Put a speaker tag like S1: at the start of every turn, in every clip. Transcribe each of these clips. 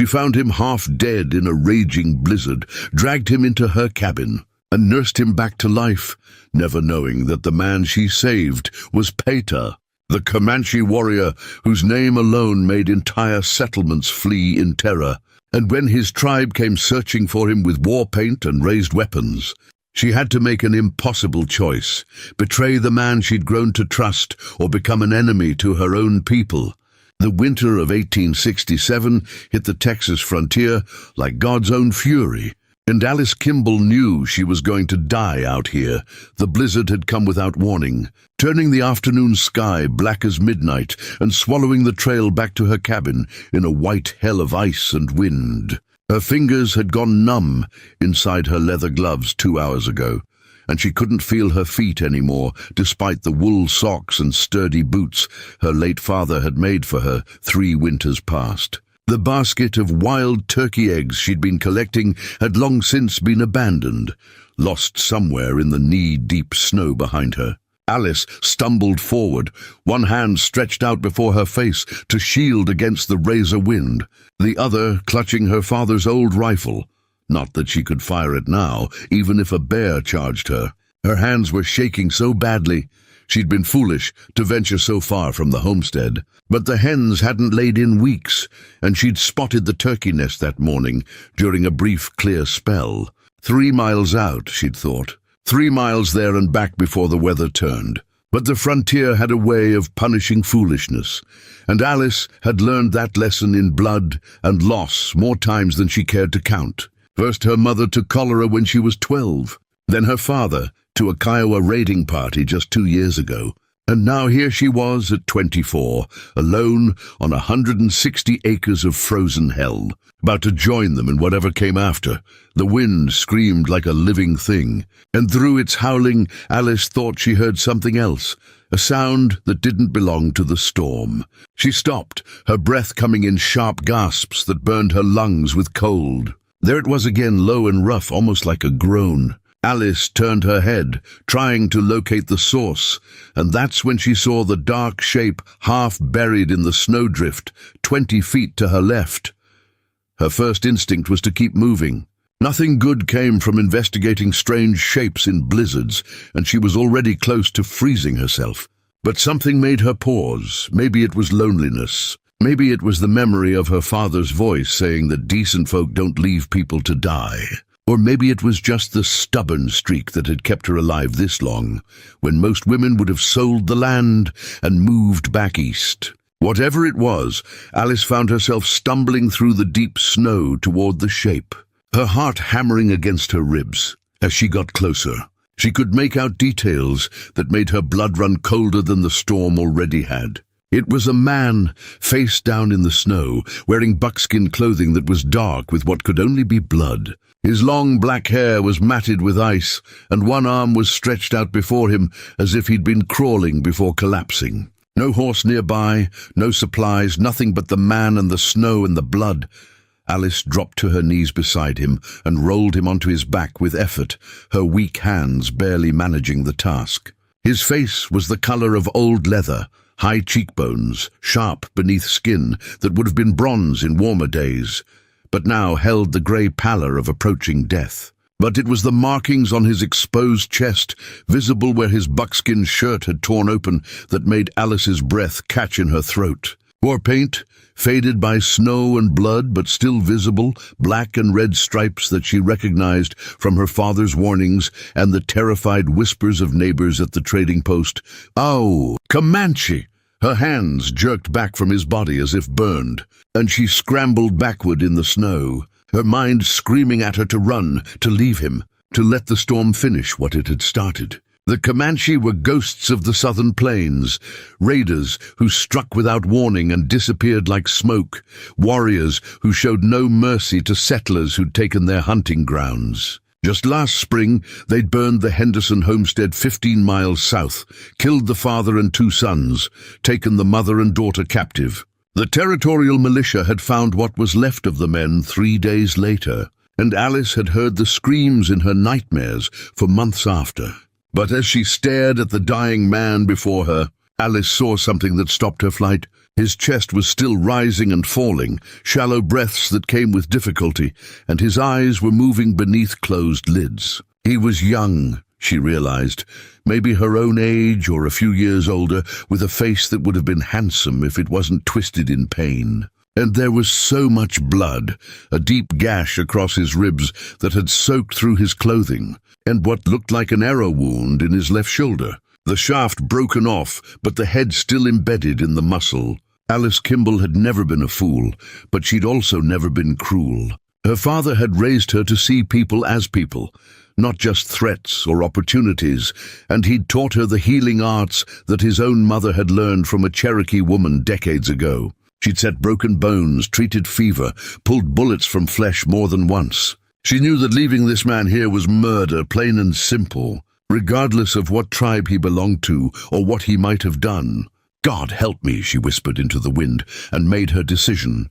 S1: She found him half dead in a raging blizzard, dragged him into her cabin, and nursed him back to life, never knowing that the man she saved was Peter, the Comanche warrior whose name alone made entire settlements flee in terror. And when his tribe came searching for him with war paint and raised weapons, she had to make an impossible choice: betray the man she'd grown to trust or become an enemy to her own people. The winter of 1867 hit the Texas frontier like God's own fury, and Alice Kimball knew she was going to die out here. The blizzard had come without warning, turning the afternoon sky black as midnight and swallowing the trail back to her cabin in a white hell of ice and wind. Her fingers had gone numb inside her leather gloves 2 hours ago, and she couldn't feel her feet anymore, despite the wool socks and sturdy boots her late father had made for her 3 winters past. The basket of wild turkey eggs she'd been collecting had long since been abandoned, lost somewhere in the knee-deep snow behind her. Alice stumbled forward, one hand stretched out before her face to shield against the razor wind, the other clutching her father's old rifle. Not that she could fire it now, even if a bear charged her. Her hands were shaking so badly. She'd been foolish to venture so far from the homestead. But the hens hadn't laid in weeks, and she'd spotted the turkey nest that morning during a brief clear spell. 3 miles out, she'd thought. 3 miles there and back before the weather turned. But the frontier had a way of punishing foolishness, and Alice had learned that lesson in blood and loss more times than she cared to count. First her mother to cholera when she was 12, then her father to a Kiowa raiding party just 2 years ago. And now here she was at 24, alone on 160 acres of frozen hell, about to join them in whatever came after. The wind screamed like a living thing, and through its howling, Alice thought she heard something else, a sound that didn't belong to the storm. She stopped, her breath coming in sharp gasps that burned her lungs with cold. There it was again, low and rough, almost like a groan. Alice turned her head, trying to locate the source, and that's when she saw the dark shape half buried in the snowdrift, 20 feet to her left. Her first instinct was to keep moving. Nothing good came from investigating strange shapes in blizzards, and she was already close to freezing herself. But something made her pause. Maybe it was loneliness. Maybe it was the memory of her father's voice saying that decent folk don't leave people to die. Or maybe it was just the stubborn streak that had kept her alive this long, when most women would have sold the land and moved back east. Whatever it was, Alice found herself stumbling through the deep snow toward the shape, her heart hammering against her ribs. As she got closer, she could make out details that made her blood run colder than the storm already had. It was a man, face down in the snow, wearing buckskin clothing that was dark with what could only be blood. His long black hair was matted with ice, and one arm was stretched out before him as if he'd been crawling before collapsing. No horse nearby, no supplies, nothing but the man and the snow and the blood. Alice dropped to her knees beside him and rolled him onto his back with effort, her weak hands barely managing the task. His face was the color of old leather, high cheekbones, sharp beneath skin that would have been bronze in warmer days, but now held the grey pallor of approaching death. But it was the markings on his exposed chest, visible where his buckskin shirt had torn open, that made Alice's breath catch in her throat. War paint, faded by snow and blood but still visible, black and red stripes that she recognized from her father's warnings and the terrified whispers of neighbors at the trading post. "Ow! Comanche!" Her hands jerked back from his body as if burned, and she scrambled backward in the snow, her mind screaming at her to run, to leave him, to let the storm finish what it had started. The Comanche were ghosts of the southern plains, raiders who struck without warning and disappeared like smoke, warriors who showed no mercy to settlers who'd taken their hunting grounds. Just last spring, they'd burned the Henderson homestead 15 miles south, killed the father and 2 sons, taken the mother and daughter captive. The territorial militia had found what was left of the men 3 days later, and Alice had heard the screams in her nightmares for months after. But as she stared at the dying man before her, Alice saw something that stopped her flight. His chest was still rising and falling, shallow breaths that came with difficulty, and his eyes were moving beneath closed lids. He was young, she realized, maybe her own age or a few years older, with a face that would have been handsome if it wasn't twisted in pain. And there was so much blood, a deep gash across his ribs that had soaked through his clothing, and what looked like an arrow wound in his left shoulder. The shaft broken off, but the head still embedded in the muscle. Alice Kimball had never been a fool, but she'd also never been cruel. Her father had raised her to see people as people, not just threats or opportunities, and he'd taught her the healing arts that his own mother had learned from a Cherokee woman decades ago. She'd set broken bones, treated fever, pulled bullets from flesh more than once. She knew that leaving this man here was murder, plain and simple, regardless of what tribe he belonged to or what he might have done. "God help me," she whispered into the wind, and made her decision.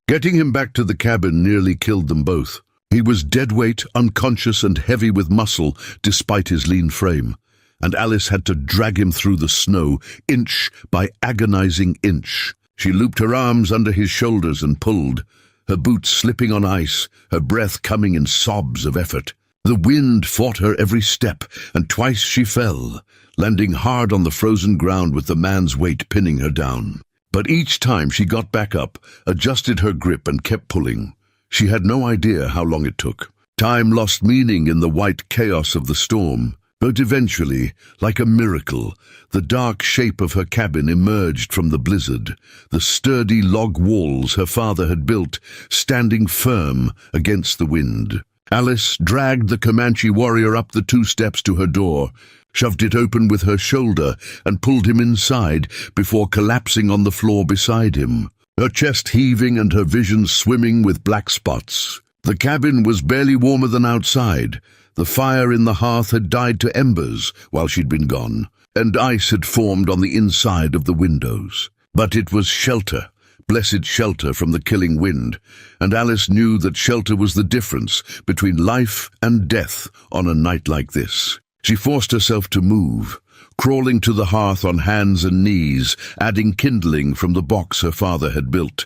S1: Getting him back to the cabin nearly killed them both. He was dead weight, unconscious and heavy with muscle despite his lean frame, and Alice had to drag him through the snow, inch by agonizing inch. She looped her arms under his shoulders and pulled, her boots slipping on ice, her breath coming in sobs of effort. The wind fought her every step, and twice she fell, landing hard on the frozen ground with the man's weight pinning her down. But each time she got back up, adjusted her grip and kept pulling. She had no idea how long it took. Time lost meaning in the white chaos of the storm. But eventually, like a miracle, the dark shape of her cabin emerged from the blizzard, the sturdy log walls her father had built, standing firm against the wind. Alice dragged the Comanche warrior up the 2 steps to her door, shoved it open with her shoulder, and pulled him inside before collapsing on the floor beside him, her chest heaving and her vision swimming with black spots. The cabin was barely warmer than outside. The fire in the hearth had died to embers while she'd been gone, and ice had formed on the inside of the windows. But it was shelter, blessed shelter from the killing wind, and Alice knew that shelter was the difference between life and death on a night like this. She forced herself to move, crawling to the hearth on hands and knees, adding kindling from the box her father had built,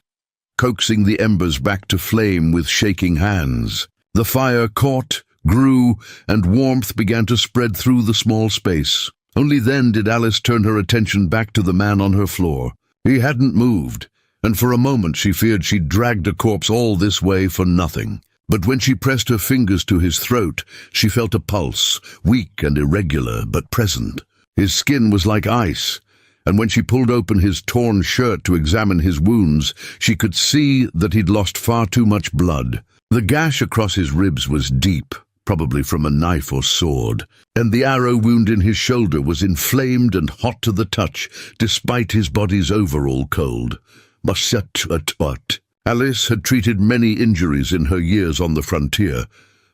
S1: coaxing the embers back to flame with shaking hands. The fire caught, grew, and warmth began to spread through the small space. Only then did Alice turn her attention back to the man on her floor. He hadn't moved, and for a moment she feared she'd dragged a corpse all this way for nothing. But when she pressed her fingers to his throat, she felt a pulse, weak and irregular, but present. His skin was like ice, and when she pulled open his torn shirt to examine his wounds, she could see that he'd lost far too much blood. The gash across his ribs was deep, probably from a knife or sword, and the arrow wound in his shoulder was inflamed and hot to the touch, despite his body's overall cold. Alice had treated many injuries in her years on the frontier,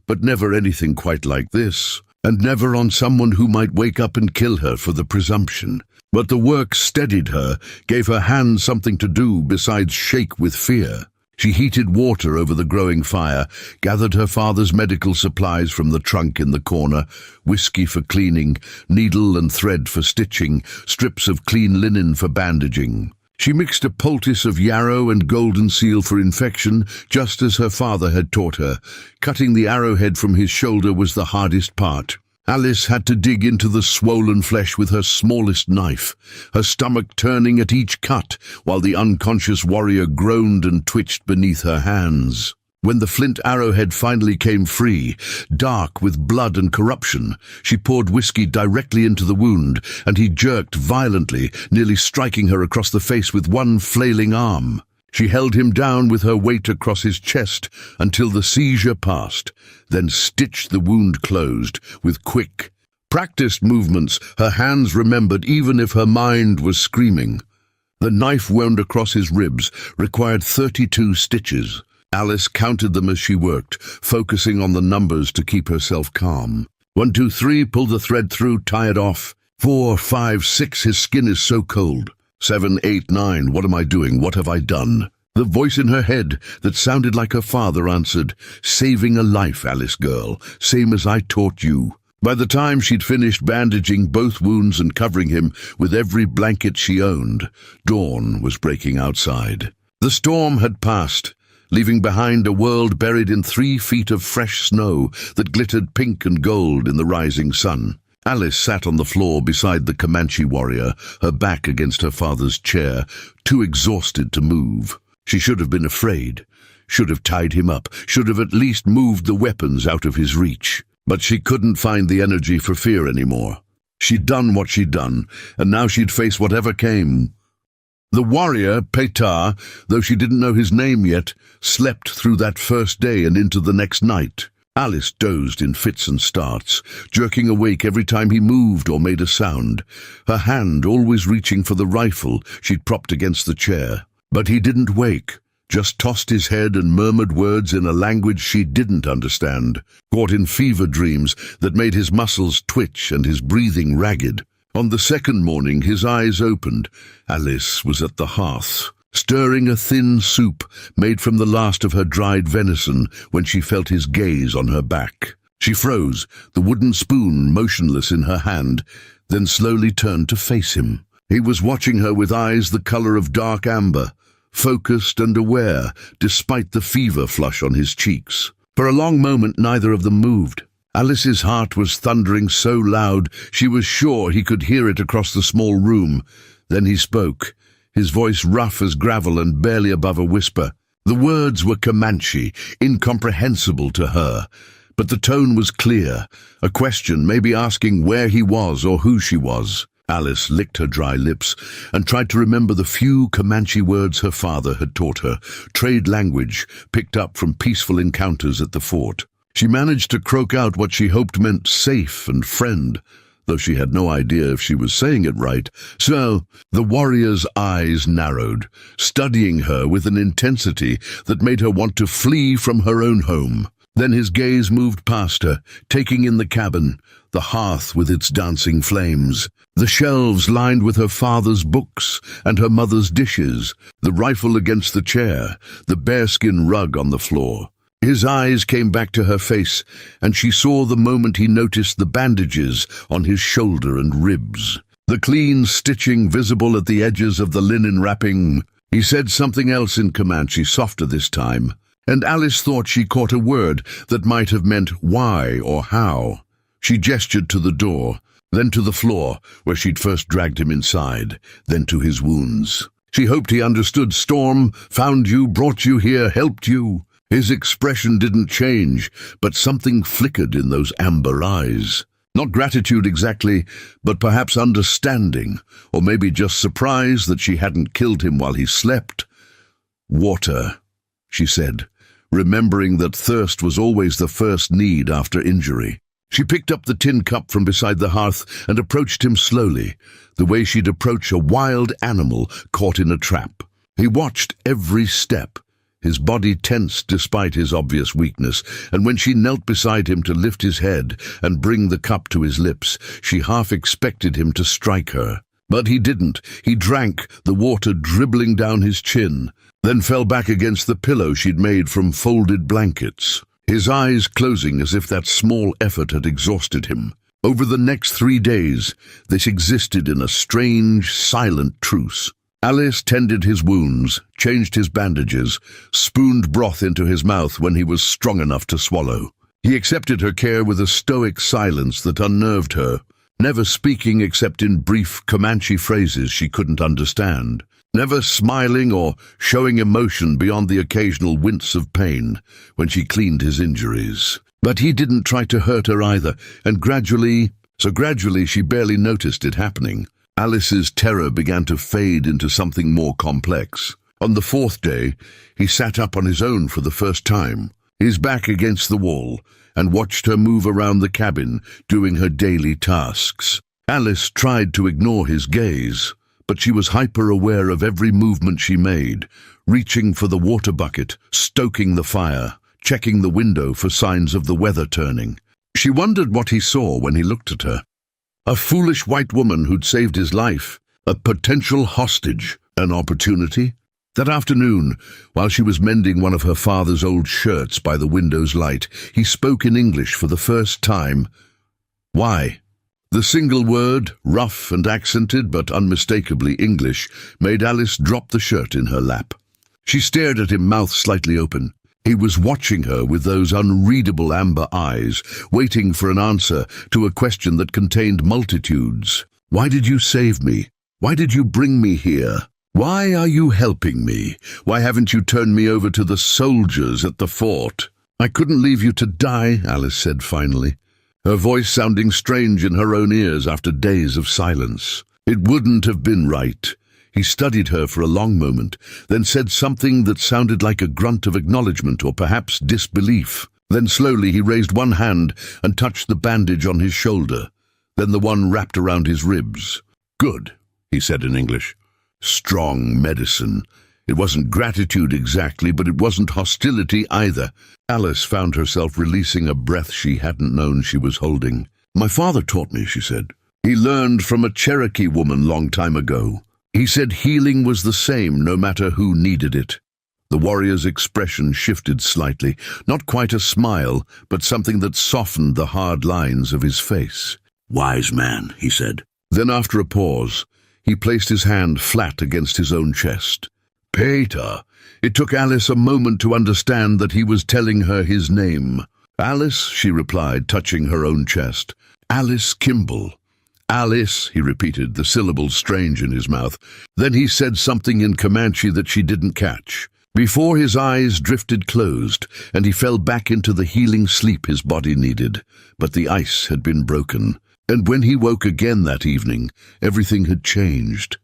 S1: but never anything quite like this, and never on someone who might wake up and kill her for the presumption. But the work steadied her, gave her hands something to do besides shake with fear. She heated water over the growing fire, gathered her father's medical supplies from the trunk in the corner, whiskey for cleaning, needle and thread for stitching, strips of clean linen for bandaging. She mixed a poultice of yarrow and golden seal for infection, just as her father had taught her. Cutting the arrowhead from his shoulder was the hardest part. Alice had to dig into the swollen flesh with her smallest knife, her stomach turning at each cut, while the unconscious warrior groaned and twitched beneath her hands. When the flint arrowhead finally came free, dark with blood and corruption, she poured whiskey directly into the wound, and he jerked violently, nearly striking her across the face with one flailing arm. She held him down with her weight across his chest until the seizure passed, then stitched the wound closed with quick, practiced movements her hands remembered even if her mind was screaming. The knife wound across his ribs required 32 stitches. Alice counted them as she worked, focusing on the numbers to keep herself calm. 1, 2, 3, pull the thread through, tie it off. 4, 5, 6, his skin is so cold. 7, 8, 9, what am I doing? What have I done? The voice in her head that sounded like her father answered, "Saving a life, Alice girl, same as I taught you." By the time she'd finished bandaging both wounds and covering him with every blanket she owned, dawn was breaking outside. The storm had passed, leaving behind a world buried in 3 feet of fresh snow that glittered pink and gold in the rising sun. Alice sat on the floor beside the Comanche warrior, her back against her father's chair, too exhausted to move. She should have been afraid, should have tied him up, should have at least moved the weapons out of his reach. But she couldn't find the energy for fear anymore. She'd done what she'd done, and now she'd face whatever came. The warrior, Pétard, though she didn't know his name yet, slept through that first day and into the next night. Alice dozed in fits and starts, jerking awake every time he moved or made a sound, her hand always reaching for the rifle she'd propped against the chair. But he didn't wake, just tossed his head and murmured words in a language she didn't understand, caught in fever dreams that made his muscles twitch and his breathing ragged. On the second morning, his eyes opened. Alice was at the hearth, stirring a thin soup made from the last of her dried venison when she felt his gaze on her back. She froze, the wooden spoon motionless in her hand, then slowly turned to face him. He was watching her with eyes the color of dark amber, focused and aware, despite the fever flush on his cheeks. For a long moment, neither of them moved. Alice's heart was thundering so loud she was sure he could hear it across the small room. Then he spoke, his voice rough as gravel and barely above a whisper. The words were Comanche, incomprehensible to her, but the tone was clear, a question, maybe asking where he was or who she was. Alice licked her dry lips and tried to remember the few Comanche words her father had taught her, trade language picked up from peaceful encounters at the fort. She managed to croak out what she hoped meant safe and friend, though she had no idea if she was saying it right. So the warrior's eyes narrowed, studying her with an intensity that made her want to flee from her own home. Then his gaze moved past her, taking in the cabin, the hearth with its dancing flames, the shelves lined with her father's books and her mother's dishes, the rifle against the chair, the bearskin rug on the floor. His eyes came back to her face, and she saw the moment he noticed the bandages on his shoulder and ribs, the clean stitching visible at the edges of the linen wrapping. He said something else in Comanche, softer this time, and Alice thought she caught a word that might have meant why or how. She gestured to the door, then to the floor, where she'd first dragged him inside, then to his wounds. She hoped he understood. Storm found you, brought you here, helped you. His expression didn't change, but something flickered in those amber eyes. Not gratitude exactly, but perhaps understanding, or maybe just surprise that she hadn't killed him while he slept. Water, she said, remembering that thirst was always the first need after injury. She picked up the tin cup from beside the hearth and approached him slowly, the way she'd approach a wild animal caught in a trap. He watched every step, his body tense despite his obvious weakness, and when she knelt beside him to lift his head and bring the cup to his lips, she half expected him to strike her. But he didn't. He drank, the water dribbling down his chin, then fell back against the pillow she'd made from folded blankets, his eyes closing as if that small effort had exhausted him. Over the next 3 days, this existed in a strange, silent truce. Alice tended his wounds, changed his bandages, spooned broth into his mouth when he was strong enough to swallow. He accepted her care with a stoic silence that unnerved her, never speaking except in brief Comanche phrases she couldn't understand, never smiling or showing emotion beyond the occasional wince of pain when she cleaned his injuries. But he didn't try to hurt her either, and gradually she barely noticed it happening. Alice's terror began to fade into something more complex. On the 4th day, he sat up on his own for the first time, his back against the wall, and watched her move around the cabin, doing her daily tasks. Alice tried to ignore his gaze, but she was hyper-aware of every movement she made, reaching for the water bucket, stoking the fire, checking the window for signs of the weather turning. She wondered what he saw when he looked at her. A foolish white woman who'd saved his life, a potential hostage, an opportunity. That afternoon, while she was mending one of her father's old shirts by the window's light, he spoke in English for the first time. Why? The single word, rough and accented but unmistakably English, made Alice drop the shirt in her lap. She stared at him, mouth slightly open. He was watching her with those unreadable amber eyes, waiting for an answer to a question that contained multitudes. Why did you save me? Why did you bring me here? Why are you helping me? Why haven't you turned me over to the soldiers at the fort? I couldn't leave you to die, Alice said finally, her voice sounding strange in her own ears after days of silence. It wouldn't have been right. He studied her for a long moment, then said something that sounded like a grunt of acknowledgement or perhaps disbelief. Then slowly he raised one hand and touched the bandage on his shoulder, then the one wrapped around his ribs. Good, he said in English. Strong medicine. It wasn't gratitude exactly, but it wasn't hostility either. Alice found herself releasing a breath she hadn't known she was holding. My father taught me, she said. He learned from a Cherokee woman long time ago. He said healing was the same no matter who needed it. The warrior's expression shifted slightly, not quite a smile, but something that softened the hard lines of his face. Wise man, he said. Then after a pause, he placed his hand flat against his own chest. Peter. It took Alice a moment to understand that he was telling her his name. Alice, she replied, touching her own chest. Alice Kimball. Alice, he repeated, the syllables strange in his mouth. Then he said something in Comanche that she didn't catch. Before his eyes drifted closed, and he fell back into the healing sleep his body needed. But the ice had been broken, and when he woke again that evening, everything had changed.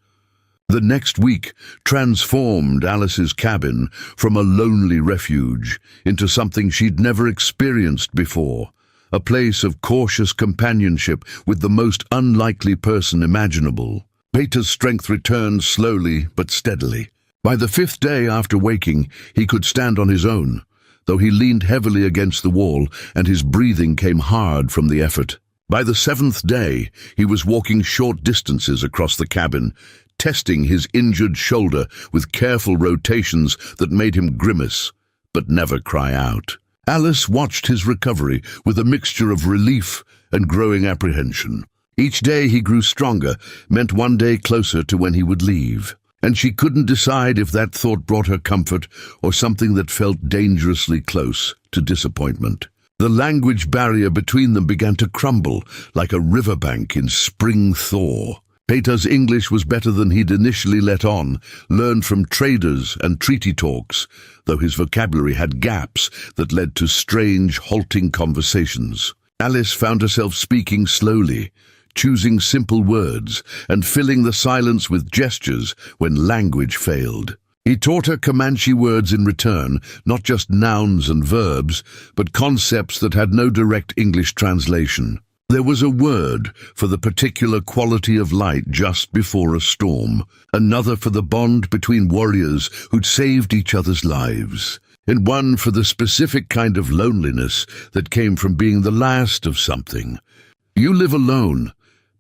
S1: The next week transformed Alice's cabin from a lonely refuge into something she'd never experienced before. A place of cautious companionship with the most unlikely person imaginable. Peter's strength returned slowly but steadily. By the 5th day after waking, he could stand on his own, though he leaned heavily against the wall and his breathing came hard from the effort. By the 7th day, he was walking short distances across the cabin, testing his injured shoulder with careful rotations that made him grimace, but never cry out. Alice watched his recovery with a mixture of relief and growing apprehension. Each day he grew stronger meant one day closer to when he would leave, and she couldn't decide if that thought brought her comfort or something that felt dangerously close to disappointment. The language barrier between them began to crumble like a riverbank in spring thaw. Peter's English was better than he'd initially let on, learned from traders and treaty talks, though his vocabulary had gaps that led to strange, halting conversations. Alice found herself speaking slowly, choosing simple words, and filling the silence with gestures when language failed. He taught her Comanche words in return, not just nouns and verbs, but concepts that had no direct English translation. There was a word for the particular quality of light just before a storm, another for the bond between warriors who'd saved each other's lives, and one for the specific kind of loneliness that came from being the last of something. You live alone,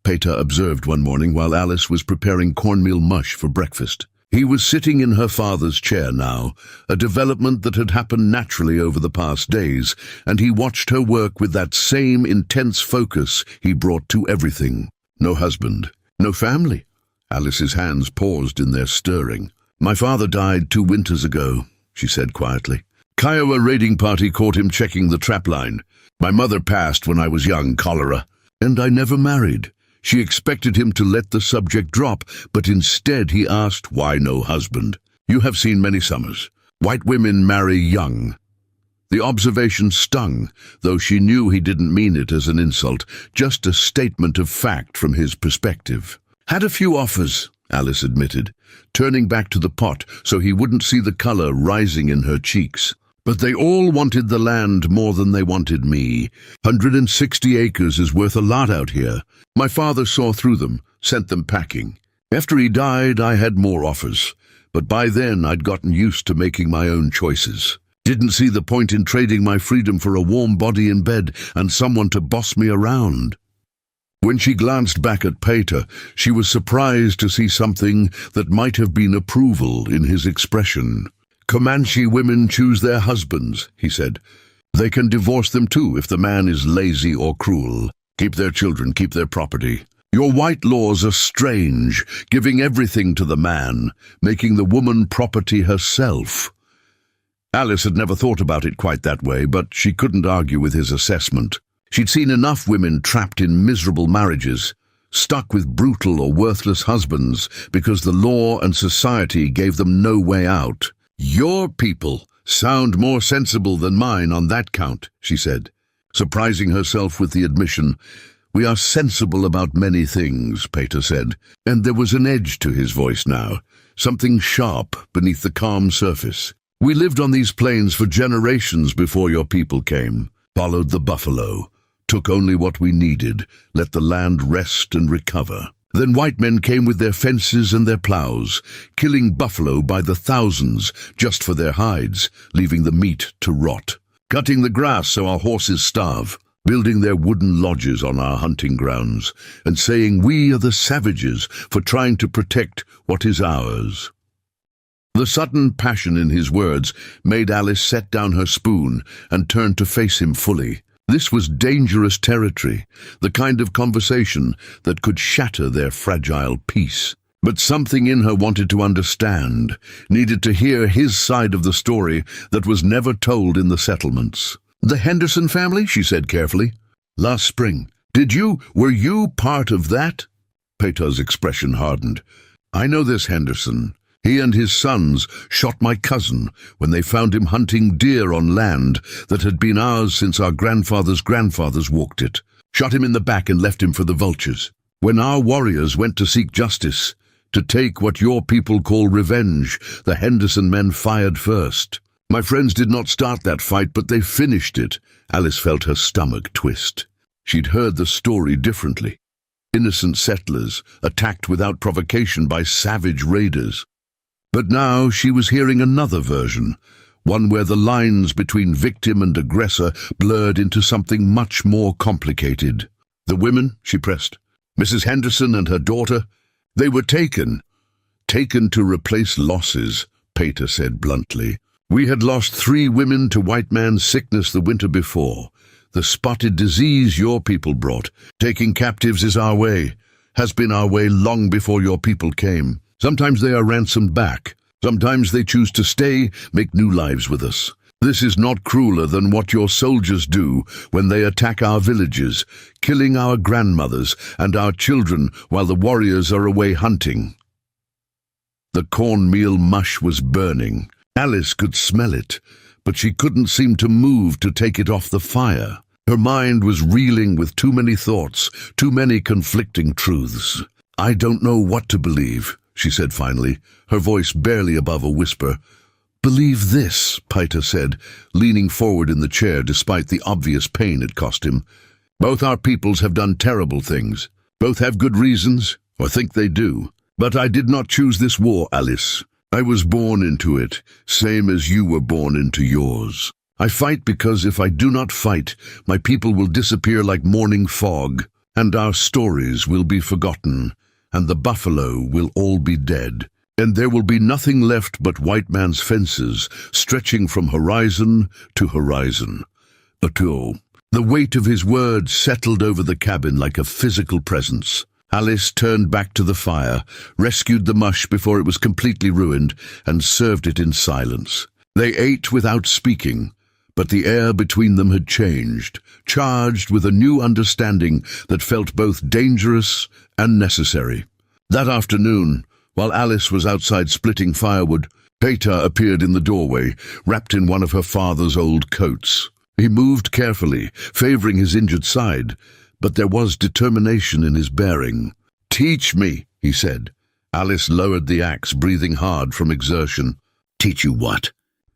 S1: Peter observed one morning while Alice was preparing cornmeal mush for breakfast. He was sitting in her father's chair now, a development that had happened naturally over the past days, and he watched her work with that same intense focus he brought to everything. No husband, no family. Alice's hands paused in their stirring. My father died 2 winters ago, she said quietly. Kiowa raiding party caught him checking the trapline. My mother passed when I was young, cholera, and I never married. She expected him to let the subject drop, but instead he asked, why no husband? You have seen many summers. White women marry young. The observation stung, though she knew he didn't mean it as an insult, just a statement of fact from his perspective. Had a few offers, Alice admitted, turning back to the pot so he wouldn't see the color rising in her cheeks. But they all wanted the land more than they wanted me. 160 acres is worth a lot out here. My father saw through them, sent them packing. After he died, I had more offers, but by then I'd gotten used to making my own choices. Didn't see the point in trading my freedom for a warm body in bed and someone to boss me around. When she glanced back at Peter, she was surprised to see something that might have been approval in his expression. Comanche women choose their husbands, he said. They can divorce them too if the man is lazy or cruel. Keep their children, keep their property. Your white laws are strange, giving everything to the man, making the woman property herself. Alice had never thought about it quite that way, but she couldn't argue with his assessment. She'd seen enough women trapped in miserable marriages, stuck with brutal or worthless husbands because the law and society gave them no way out. Your people sound more sensible than mine on that count, she said, surprising herself with the admission. We are sensible about many things, Peter said, and there was an edge to his voice now, something sharp beneath the calm surface. We lived on these plains for generations before your people came, followed the buffalo, took only what we needed, let the land rest and recover. Then white men came with their fences and their plows, killing buffalo by the thousands just for their hides, leaving the meat to rot, cutting the grass so our horses starve, building their wooden lodges on our hunting grounds, and saying we are the savages for trying to protect what is ours. The sudden passion in his words made Alice set down her spoon and turn to face him fully. This was dangerous territory, the kind of conversation that could shatter their fragile peace. But something in her wanted to understand, needed to hear his side of the story that was never told in the settlements. The Henderson family, she said carefully. Last spring. Were you part of that? Peter's expression hardened. I know this Henderson. He and his sons shot my cousin when they found him hunting deer on land that had been ours since our grandfathers' grandfathers walked it. Shot him in the back and left him for the vultures. When our warriors went to seek justice, to take what your people call revenge, the Henderson men fired first. My friends did not start that fight, but they finished it. Alice felt her stomach twist. She'd heard the story differently. Innocent settlers attacked without provocation by savage raiders. But now she was hearing another version, one where the lines between victim and aggressor blurred into something much more complicated. The women, she pressed, Mrs. Henderson and her daughter, they were taken to replace losses, Peter said bluntly. We had lost 3 women to white man's sickness the winter before, the spotted disease your people brought. Taking captives is our way, has been our way long before your people came. Sometimes they are ransomed back. Sometimes they choose to stay, make new lives with us. This is not crueler than what your soldiers do when they attack our villages, killing our grandmothers and our children while the warriors are away hunting. The cornmeal mush was burning. Alice could smell it, but she couldn't seem to move to take it off the fire. Her mind was reeling with too many thoughts, too many conflicting truths. I don't know what to believe, she said finally, her voice barely above a whisper. Believe this, Peter said, leaning forward in the chair despite the obvious pain it cost him. Both our peoples have done terrible things. Both have good reasons, or think they do. But I did not choose this war, Alice. I was born into it, same as you were born into yours. I fight because if I do not fight, my people will disappear like morning fog, and our stories will be forgotten, and the buffalo will all be dead, and there will be nothing left but white man's fences stretching from horizon to horizon. The weight of his words settled over the cabin like a physical presence. Alice turned back to the fire, rescued the mush before it was completely ruined, and served it in silence. They ate without speaking, but the air between them had changed, charged with a new understanding that felt both dangerous and necessary. That afternoon, while Alice was outside splitting firewood, Peter appeared in the doorway, wrapped in one of her father's old coats. He moved carefully, favoring his injured side, but there was determination in his bearing. "Teach me," he said. Alice lowered the axe, breathing hard from exertion. "Teach you what?"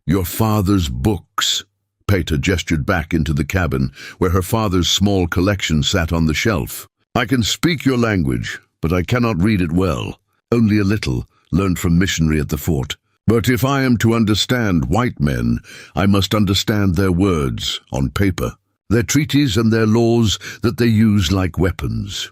S1: "Your father's books." Peter gestured back into the cabin, where her father's small collection sat on the shelf. "I can speak your language, but I cannot read it well. Only a little, learned from missionary at the fort. But if I am to understand white men, I must understand their words on paper, their treaties and their laws that they use like weapons."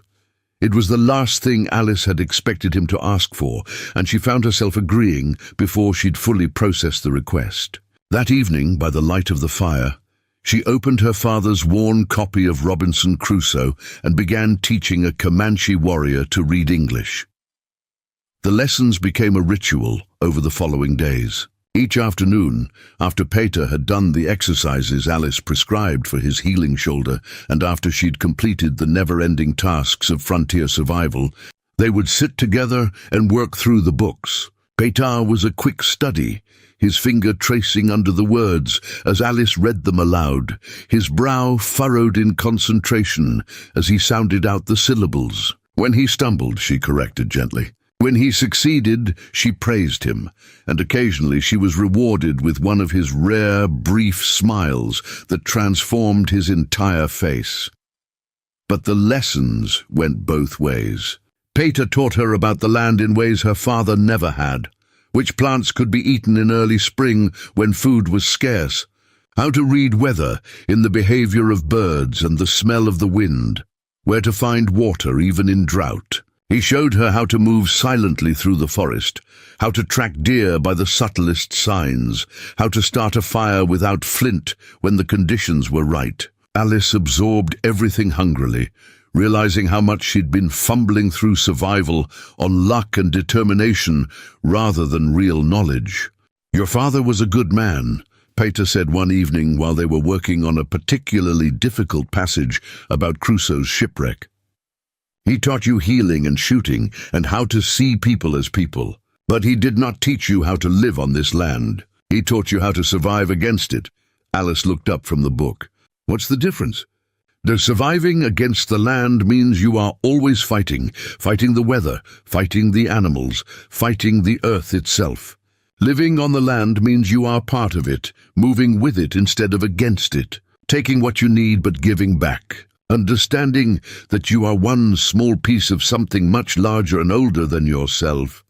S1: It was the last thing Alice had expected him to ask for, and she found herself agreeing before she'd fully processed the request. That evening, by the light of the fire, She opened her father's worn copy of Robinson Crusoe and began teaching a Comanche warrior to read English. The lessons became a ritual over the following days. Each afternoon, after Peter had done the exercises Alice prescribed for his healing shoulder, and after she'd completed the never-ending tasks of frontier survival, they would sit together and work through the books. Peter was a quick study, his finger tracing under the words as Alice read them aloud, his brow furrowed in concentration as he sounded out the syllables. When he stumbled, she corrected gently. When he succeeded, she praised him, and occasionally she was rewarded with one of his rare, brief smiles that transformed his entire face. But the lessons went both ways. Peter taught her about the land in ways her father never had, which plants could be eaten in early spring when food was scarce, how to read weather in the behavior of birds and the smell of the wind, where to find water even in drought. He showed her how to move silently through the forest, how to track deer by the subtlest signs, how to start a fire without flint when the conditions were right. Alice absorbed everything hungrily, realizing how much she'd been fumbling through survival on luck and determination rather than real knowledge. "Your father was a good man," Peter said one evening while they were working on a particularly difficult passage about Crusoe's shipwreck. "He taught you healing and shooting and how to see people as people. But he did not teach you how to live on this land. He taught you how to survive against it." Alice looked up from the book. "What's the difference?" "The surviving against the land means you are always fighting the weather, fighting the animals, fighting the earth itself. Living on the land means you are part of it, moving with it instead of against it, taking what you need but giving back. Understanding that you are one small piece of something much larger and older than yourself."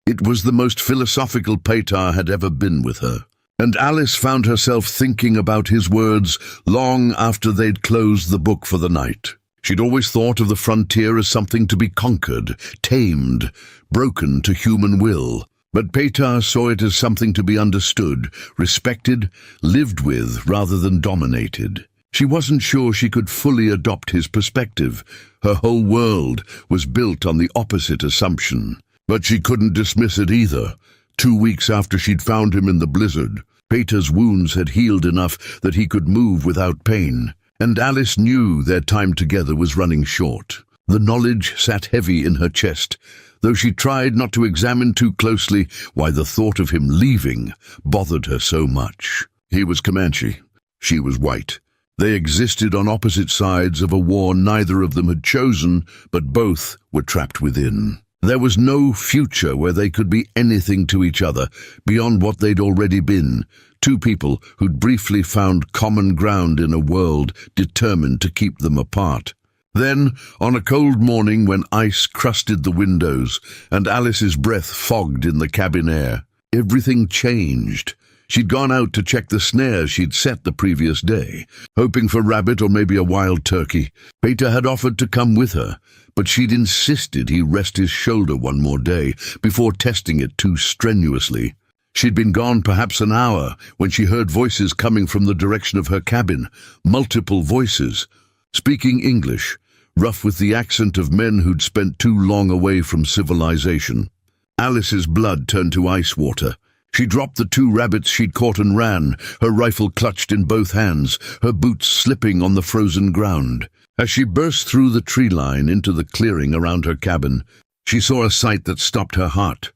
S1: It was the most philosophical Peter had ever been with her, and Alice found herself thinking about his words long after they'd closed the book for the night. She'd always thought of the frontier as something to be conquered, tamed, broken to human will. But Peter saw it as something to be understood, respected, lived with rather than dominated. She wasn't sure she could fully adopt his perspective. Her whole world was built on the opposite assumption. But she couldn't dismiss it either. 2 weeks after she'd found him in the blizzard, Peter's wounds had healed enough that he could move without pain, and Alice knew their time together was running short. The knowledge sat heavy in her chest, though she tried not to examine too closely why the thought of him leaving bothered her so much. He was Comanche. She was white. They existed on opposite sides of a war neither of them had chosen, but both were trapped within. There was no future where they could be anything to each other beyond what they'd already been, two people who'd briefly found common ground in a world determined to keep them apart. Then, on a cold morning when ice crusted the windows and Alice's breath fogged in the cabin air, everything changed. She'd gone out to check the snare she'd set the previous day, hoping for rabbit or maybe a wild turkey. Peter had offered to come with her, but she'd insisted he rest his shoulder one more day before testing it too strenuously. She'd been gone perhaps an hour when she heard voices coming from the direction of her cabin, multiple voices, speaking English, rough with the accent of men who'd spent too long away from civilization. Alice's blood turned to ice water. She dropped the 2 rabbits she'd caught and ran, her rifle clutched in both hands, her boots slipping on the frozen ground. As she burst through the tree line into the clearing around her cabin, she saw a sight that stopped her heart.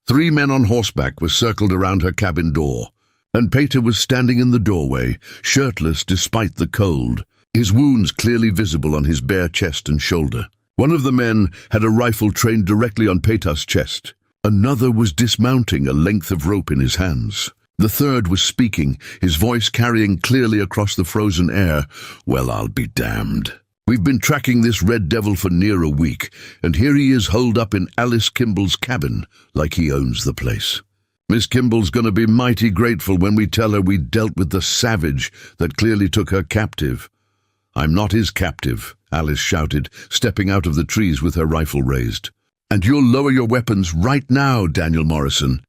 S1: 3 men on horseback were circled around her cabin door, and Peter was standing in the doorway, shirtless despite the cold, his wounds clearly visible on his bare chest and shoulder. One of the men had a rifle trained directly on Peter's chest. Another was dismounting a length of rope in his hands. The third was speaking, his voice carrying clearly across the frozen air. "Well, I'll be damned. We've been tracking this red devil for near a week, and here he is holed up in Alice Kimball's cabin, like he owns the place. Miss Kimball's gonna be mighty grateful when we tell her we dealt with the savage that clearly took her captive." "I'm not his captive," Alice shouted, stepping out of the trees with her rifle raised. "And you'll lower your weapons right now, Daniel Morrison.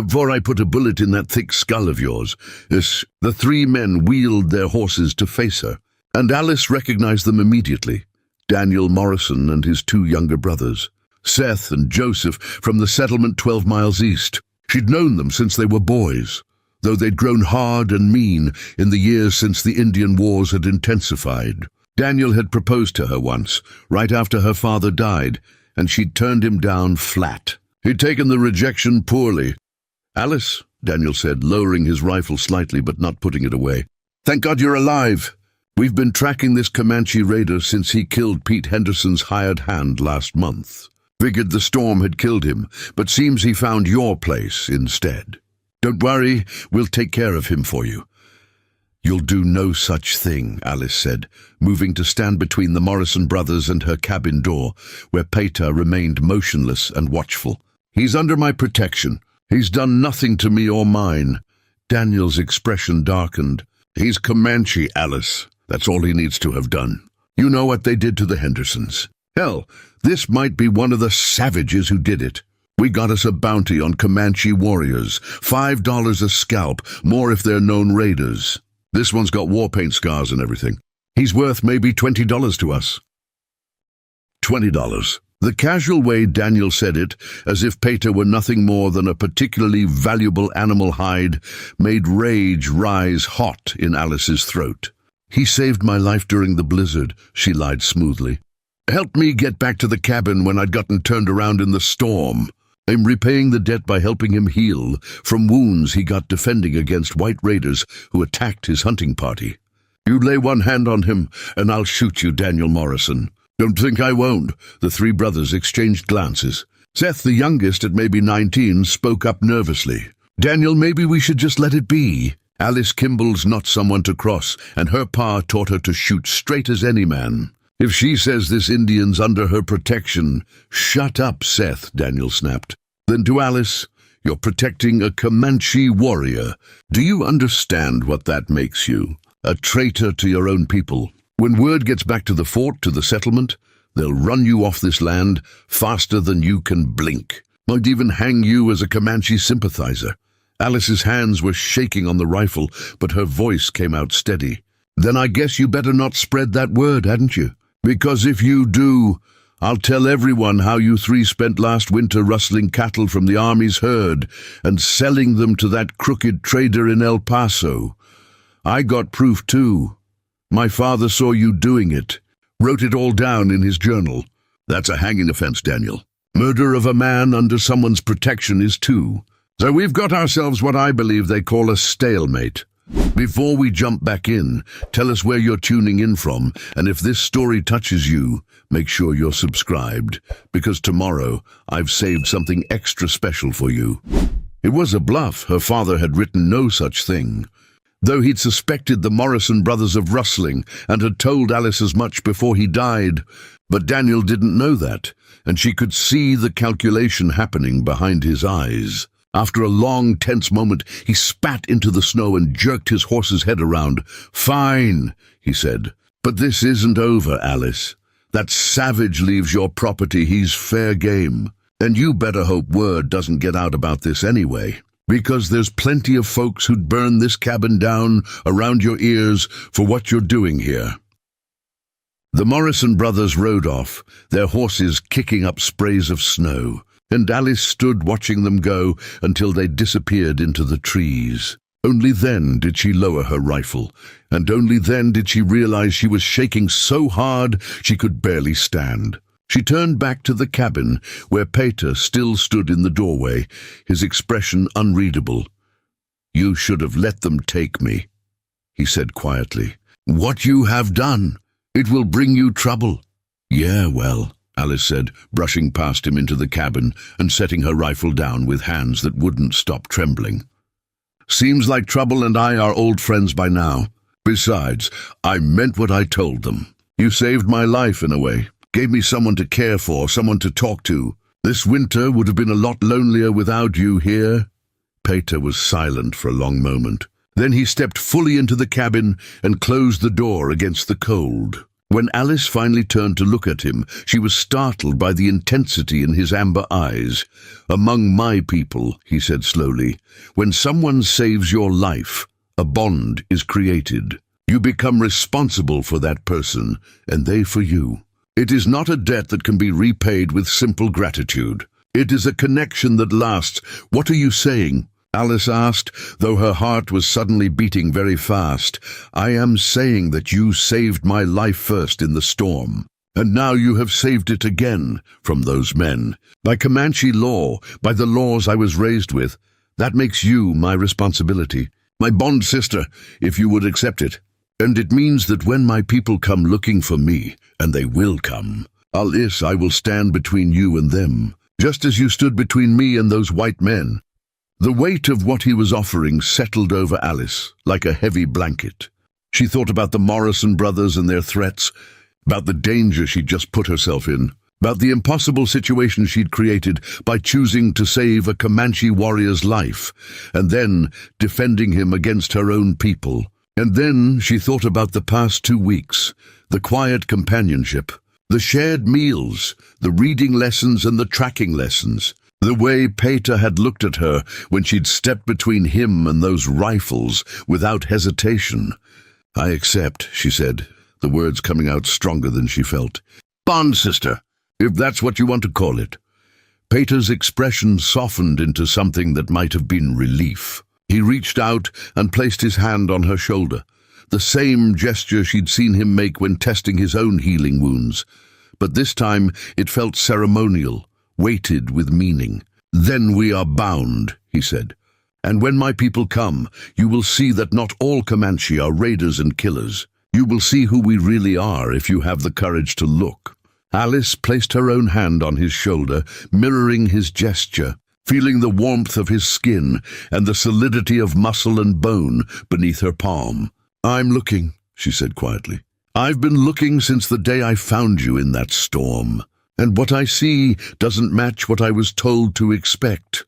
S1: before I put a bullet in that thick skull of yours." The three men wheeled their horses to face her, and Alice recognized them immediately. Daniel Morrison and his two younger brothers, Seth and Joseph, from the settlement 12 miles east. She'd known them since they were boys, though they'd grown hard and mean in the years since the Indian Wars had intensified. Daniel had proposed to her once, right after her father died, and she'd turned him down flat. He'd taken the rejection poorly. "Alice," Daniel said, lowering his rifle slightly but not putting it away, "thank God you're alive. We've been tracking this Comanche raider since he killed Pete Henderson's hired hand last month. Figured the storm had killed him, but seems he found your place instead. Don't worry, we'll take care of him for you." "You'll do no such thing," Alice said, moving to stand between the Morrison brothers and her cabin door, where Peter remained motionless and watchful. "He's under my protection. He's done nothing to me or mine." Daniel's expression darkened. "He's Comanche, Alice. That's all he needs to have done. You know what they did to the Hendersons. Hell, this might be one of the savages who did it. We got us a bounty on Comanche warriors, $5 a scalp, more if they're known raiders. This one's got war paint scars and everything. He's worth maybe $20 to us." $20. The casual way Daniel said it, as if Peter were nothing more than a particularly valuable animal hide, made rage rise hot in Alice's throat. "He saved my life during the blizzard," she lied smoothly. "Helped me get back to the cabin when I'd gotten turned around in the storm. I'm repaying the debt by helping him heal from wounds he got defending against white raiders who attacked his hunting party. You lay one hand on him, and I'll shoot you, Daniel Morrison." "Don't think I won't." The three brothers exchanged glances. Seth, the youngest at maybe 19, spoke up nervously. "Daniel, maybe we should just let it be. Alice Kimball's not someone to cross, and her pa taught her to shoot straight as any man. If she says this Indian's under her protection—" "Shut up, Seth," Daniel snapped. Then to Alice, "You're protecting a Comanche warrior. Do you understand what that makes you? A traitor to your own people. When word gets back to the fort, to the settlement, they'll run you off this land faster than you can blink. Might even hang you as a Comanche sympathizer." Alice's hands were shaking on the rifle, but her voice came out steady. "Then I guess you better not spread that word, hadn't you? Because if you do, I'll tell everyone how you three spent last winter rustling cattle from the Army's herd and selling them to that crooked trader in El Paso. I got proof too. My father saw you doing it, wrote it all down in his journal. That's a hanging offense, Daniel. Murder of a man under someone's protection is too. So we've got ourselves what I believe they call a stalemate. Before we jump back in, tell us where you're tuning in from, and if this story touches you, make sure you're subscribed, because tomorrow I've saved something extra special for you." It was a bluff. Her father had written no such thing. Though he'd suspected the Morrison brothers of rustling and had told Alice as much before he died, but Daniel didn't know that, and she could see the calculation happening behind his eyes. After a long, tense moment, he spat into the snow and jerked his horse's head around. "Fine," he said. "But this isn't over, Alice. That savage leaves your property. He's fair game. And you better hope word doesn't get out about this anyway, because there's plenty of folks who'd burn this cabin down around your ears for what you're doing here." The Morrison brothers rode off, their horses kicking up sprays of snow, and Alice stood watching them go until they disappeared into the trees. Only then did she lower her rifle, and only then did she realize she was shaking so hard she could barely stand. She turned back to the cabin, where Peter still stood in the doorway, his expression unreadable. "You should have let them take me," he said quietly. "What you have done, it will bring you trouble." "Yeah, well," Alice said, brushing past him into the cabin and setting her rifle down with hands that wouldn't stop trembling. "Seems like Trouble and I are old friends by now. Besides, I meant what I told them. You saved my life in a way, gave me someone to care for, someone to talk to. This winter would have been a lot lonelier without you here." Peter was silent for a long moment. Then he stepped fully into the cabin and closed the door against the cold. When Alice finally turned to look at him, she was startled by the intensity in his amber eyes. "Among my people," he said slowly, "when someone saves your life, a bond is created. You become responsible for that person, and they for you. It is not a debt that can be repaid with simple gratitude. It is a connection that lasts." "What are you saying?" Alice asked, though her heart was suddenly beating very fast. "I am saying that you saved my life first in the storm, and now you have saved it again from those men. By Comanche law, by the laws I was raised with, that makes you my responsibility, my bond sister, if you would accept it. And it means that when my people come looking for me, and they will come, Alice, I will stand between you and them, just as you stood between me and those white men." The weight of what he was offering settled over Alice like a heavy blanket. She thought about the Morrison brothers and their threats, about the danger she'd just put herself in, about the impossible situation she'd created by choosing to save a Comanche warrior's life, and then defending him against her own people. And then she thought about the past 2 weeks, the quiet companionship, the shared meals, the reading lessons and the tracking lessons. The way Peter had looked at her when she'd stepped between him and those rifles without hesitation. "I accept," she said, the words coming out stronger than she felt. "Bond sister, if that's what you want to call it." Peter's expression softened into something that might have been relief. He reached out and placed his hand on her shoulder, the same gesture she'd seen him make when testing his own healing wounds. But this time it felt ceremonial, weighted with meaning. "Then we are bound," he said. "And when my people come, you will see that not all Comanche are raiders and killers. You will see who we really are if you have the courage to look." Alice placed her own hand on his shoulder, mirroring his gesture, feeling the warmth of his skin and the solidity of muscle and bone beneath her palm. "I'm looking," she said quietly. "I've been looking since the day I found you in that storm. And what I see doesn't match what I was told to expect."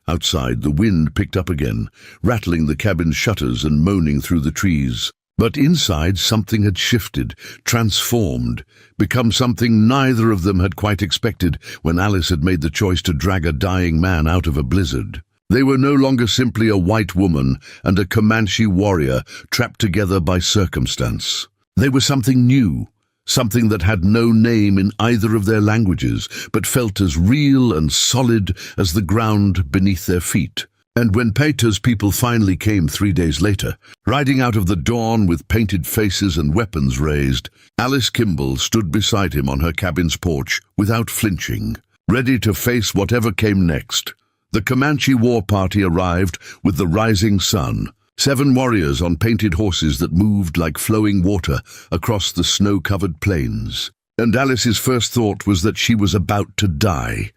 S1: Outside, the wind picked up again, rattling the cabin's shutters and moaning through the trees. But inside, something had shifted, transformed, become something neither of them had quite expected when Alice had made the choice to drag a dying man out of a blizzard. They were no longer simply a white woman and a Comanche warrior trapped together by circumstance. They were something new, something that had no name in either of their languages, but felt as real and solid as the ground beneath their feet. And when Peter's people finally came 3 days later, riding out of the dawn with painted faces and weapons raised, Alice Kimball stood beside him on her cabin's porch without flinching, ready to face whatever came next. The Comanche war party arrived with the rising sun, 7 warriors on painted horses that moved like flowing water across the snow-covered plains. And Alice's first thought was that she was about to die.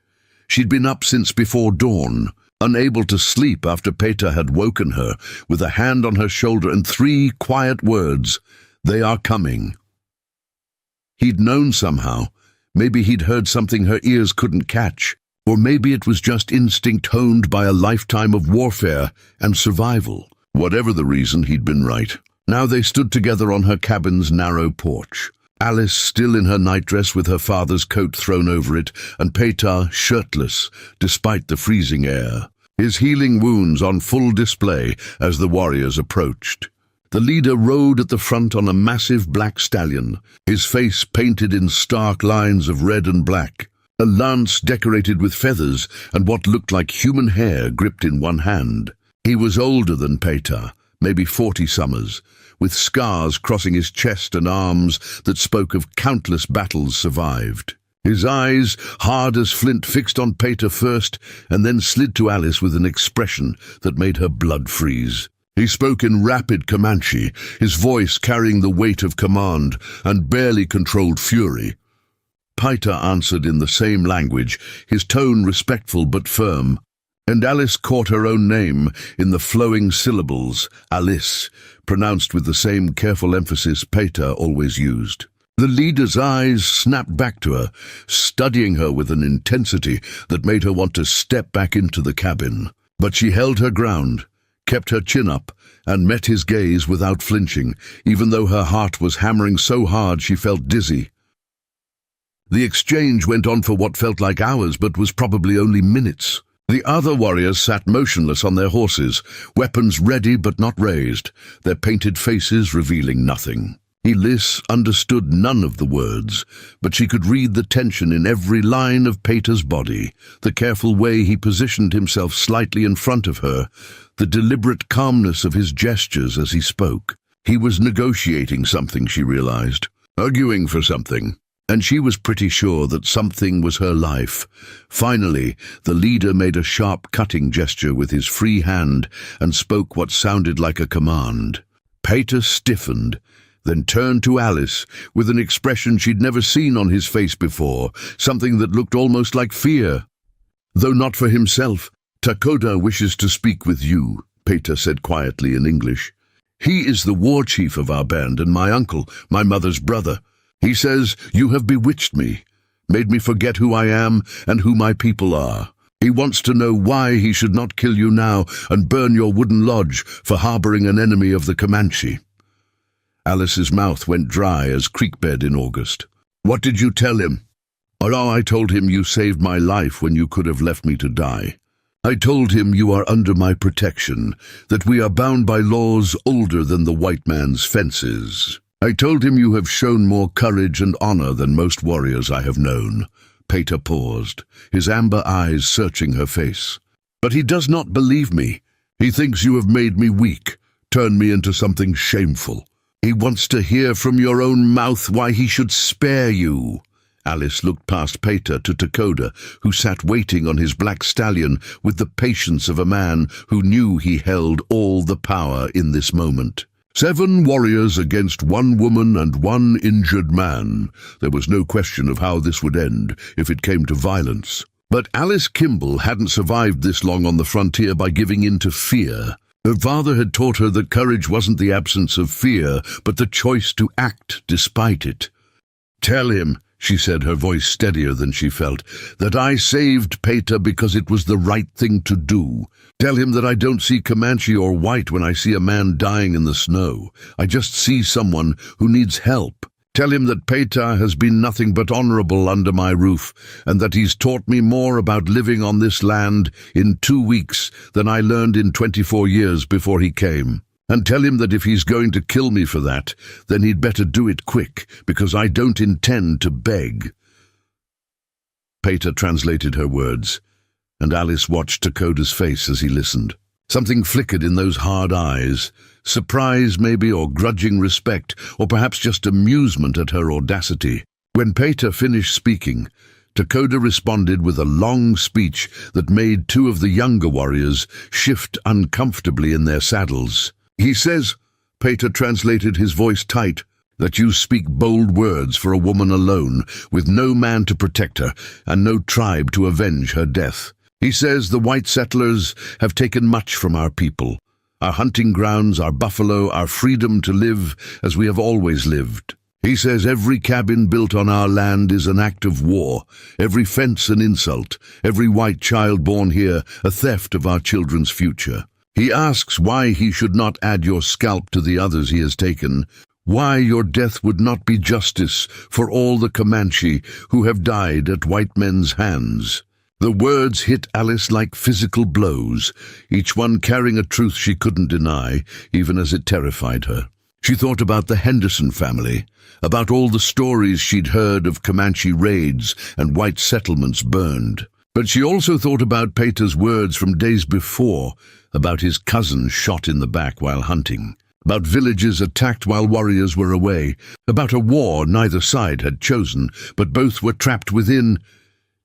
S1: She'd been up since before dawn, unable to sleep after Peter had woken her, with a hand on her shoulder and 3 quiet words, "They are coming." He'd known somehow. Maybe he'd heard something her ears couldn't catch, or maybe it was just instinct honed by a lifetime of warfare and survival. Whatever the reason, he'd been right. Now they stood together on her cabin's narrow porch. Alice still in her nightdress with her father's coat thrown over it, and Peter shirtless, despite the freezing air, his healing wounds on full display as the warriors approached. The leader rode at the front on a massive black stallion, his face painted in stark lines of red and black, a lance decorated with feathers and what looked like human hair gripped in one hand. He was older than Peter, maybe 40 summers, with scars crossing his chest and arms that spoke of countless battles survived. His eyes, hard as flint, fixed on Peter first and then slid to Alice with an expression that made her blood freeze. He spoke in rapid Comanche, his voice carrying the weight of command and barely controlled fury. Peter answered in the same language, his tone respectful but firm. And Alice caught her own name in the flowing syllables, Alice, pronounced with the same careful emphasis Peter always used. The leader's eyes snapped back to her, studying her with an intensity that made her want to step back into the cabin. But she held her ground, kept her chin up, and met his gaze without flinching, even though her heart was hammering so hard she felt dizzy. The exchange went on for what felt like hours, but was probably only minutes. The other warriors sat motionless on their horses, weapons ready but not raised, their painted faces revealing nothing. Elise understood none of the words, but she could read the tension in every line of Peter's body, the careful way he positioned himself slightly in front of her, the deliberate calmness of his gestures as he spoke. He was negotiating something, she realized, arguing for something, and she was pretty sure that something was her life. Finally, the leader made a sharp cutting gesture with his free hand and spoke what sounded like a command. Peter stiffened, then turned to Alice with an expression she'd never seen on his face before, something that looked almost like fear. "Though not for himself, Takoda wishes to speak with you," Peter said quietly in English. "He is the war chief of our band and my uncle, my mother's brother. He says you have bewitched me, made me forget who I am and who my people are. He wants to know why he should not kill you now and burn your wooden lodge for harboring an enemy of the Comanche." Alice's mouth went dry as creekbed in August. "What did you tell him?" "Oh, I told him you saved my life when you could have left me to die. I told him you are under my protection, that we are bound by laws older than the white man's fences. I told him you have shown more courage and honor than most warriors I have known." Peter paused, his amber eyes searching her face. "But he does not believe me. He thinks you have made me weak, turned me into something shameful. He wants to hear from your own mouth why he should spare you." Alice looked past Peter to Takoda, who sat waiting on his black stallion with the patience of a man who knew he held all the power in this moment. 7 warriors against 1 woman and 1 injured man. There was no question of how this would end if it came to violence. But Alice Kimball hadn't survived this long on the frontier by giving in to fear. Her father had taught her that courage wasn't the absence of fear, but the choice to act despite it. "Tell him," she said, her voice steadier than she felt, "that I saved Peter because it was the right thing to do. Tell him that I don't see Comanche or white when I see a man dying in the snow. I just see someone who needs help. Tell him that Peter has been nothing but honorable under my roof, and that he's taught me more about living on this land in 2 weeks than I learned in 24 years before he came. And tell him that if he's going to kill me for that, then he'd better do it quick, because I don't intend to beg." Peter translated her words, and Alice watched Takoda's face as he listened. Something flickered in those hard eyes, surprise maybe, or grudging respect, or perhaps just amusement at her audacity. When Peter finished speaking, Takoda responded with a long speech that made 2 of the younger warriors shift uncomfortably in their saddles. "He says," Peter translated, his voice tight, "that you speak bold words for a woman alone, with no man to protect her, and no tribe to avenge her death. He says the white settlers have taken much from our people, our hunting grounds, our buffalo, our freedom to live as we have always lived. He says every cabin built on our land is an act of war, every fence an insult, every white child born here a theft of our children's future. He asks why he should not add your scalp to the others he has taken, why your death would not be justice for all the Comanche who have died at white men's hands." The words hit Alice like physical blows, each one carrying a truth she couldn't deny, even as it terrified her. She thought about the Henderson family, about all the stories she'd heard of Comanche raids and white settlements burned. But she also thought about Peter's words from days before, about his cousin shot in the back while hunting, about villages attacked while warriors were away, about a war neither side had chosen, but both were trapped within.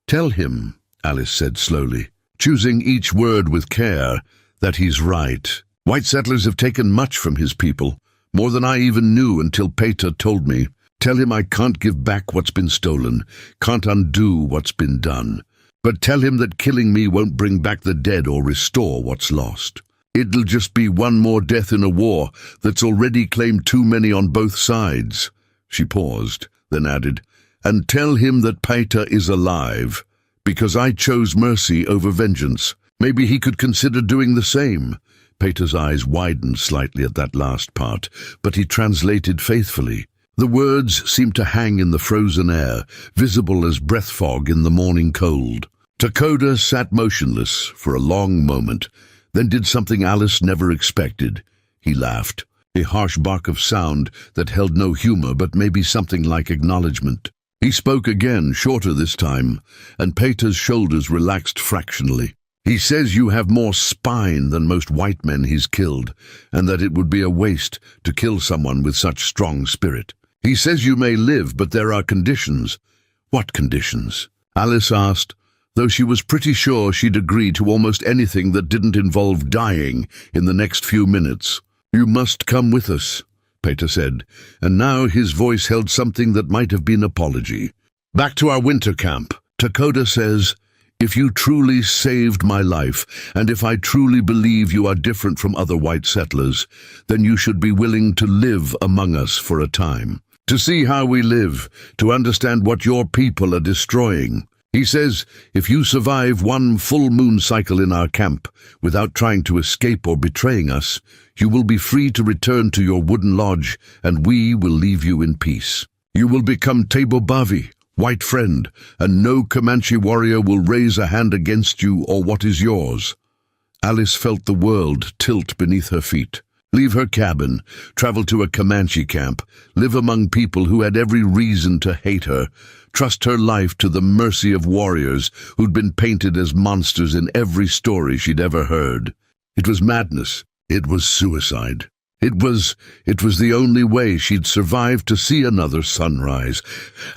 S1: "Tell him," Alice said slowly, choosing each word with care, "that he's right. White settlers have taken much from his people, more than I even knew until Peter told me. Tell him I can't give back what's been stolen, can't undo what's been done. But tell him that killing me won't bring back the dead or restore what's lost. It'll just be one more death in a war that's already claimed too many on both sides." She paused, then added, "And tell him that Peter is alive, because I chose mercy over vengeance. Maybe he could consider doing the same." Pater's eyes widened slightly at that last part, but he translated faithfully. The words seemed to hang in the frozen air, visible as breath fog in the morning cold. Takoda sat motionless for a long moment, then did something Alice never expected. He laughed, a harsh bark of sound that held no humor but maybe something like acknowledgement. He spoke again, shorter this time, and Pater's shoulders relaxed fractionally. He says you have more spine than most white men he's killed, and that it would be a waste to kill someone with such strong spirit. He says you may live, but there are conditions. What conditions? Alice asked, though she was pretty sure she'd agree to almost anything that didn't involve dying in the next few minutes. You must come with us, Pater said, and now his voice held something that might have been apology. Back to our winter camp. Takoda says, if you truly saved my life, and if I truly believe you are different from other white settlers, then you should be willing to live among us for a time, to see how we live, to understand what your people are destroying. He says, if you survive one full moon cycle in our camp without trying to escape or betraying us, you will be free to return to your wooden lodge, and we will leave you in peace. You will become Tebobavi, white friend, and no Comanche warrior will raise a hand against you or what is yours. Alice felt the world tilt beneath her feet. Leave her cabin, travel to a Comanche camp, live among people who had every reason to hate her, trust her life to the mercy of warriors who'd been painted as monsters in every story she'd ever heard. It was madness. It was suicide. It was the only way she'd survive to see another sunrise.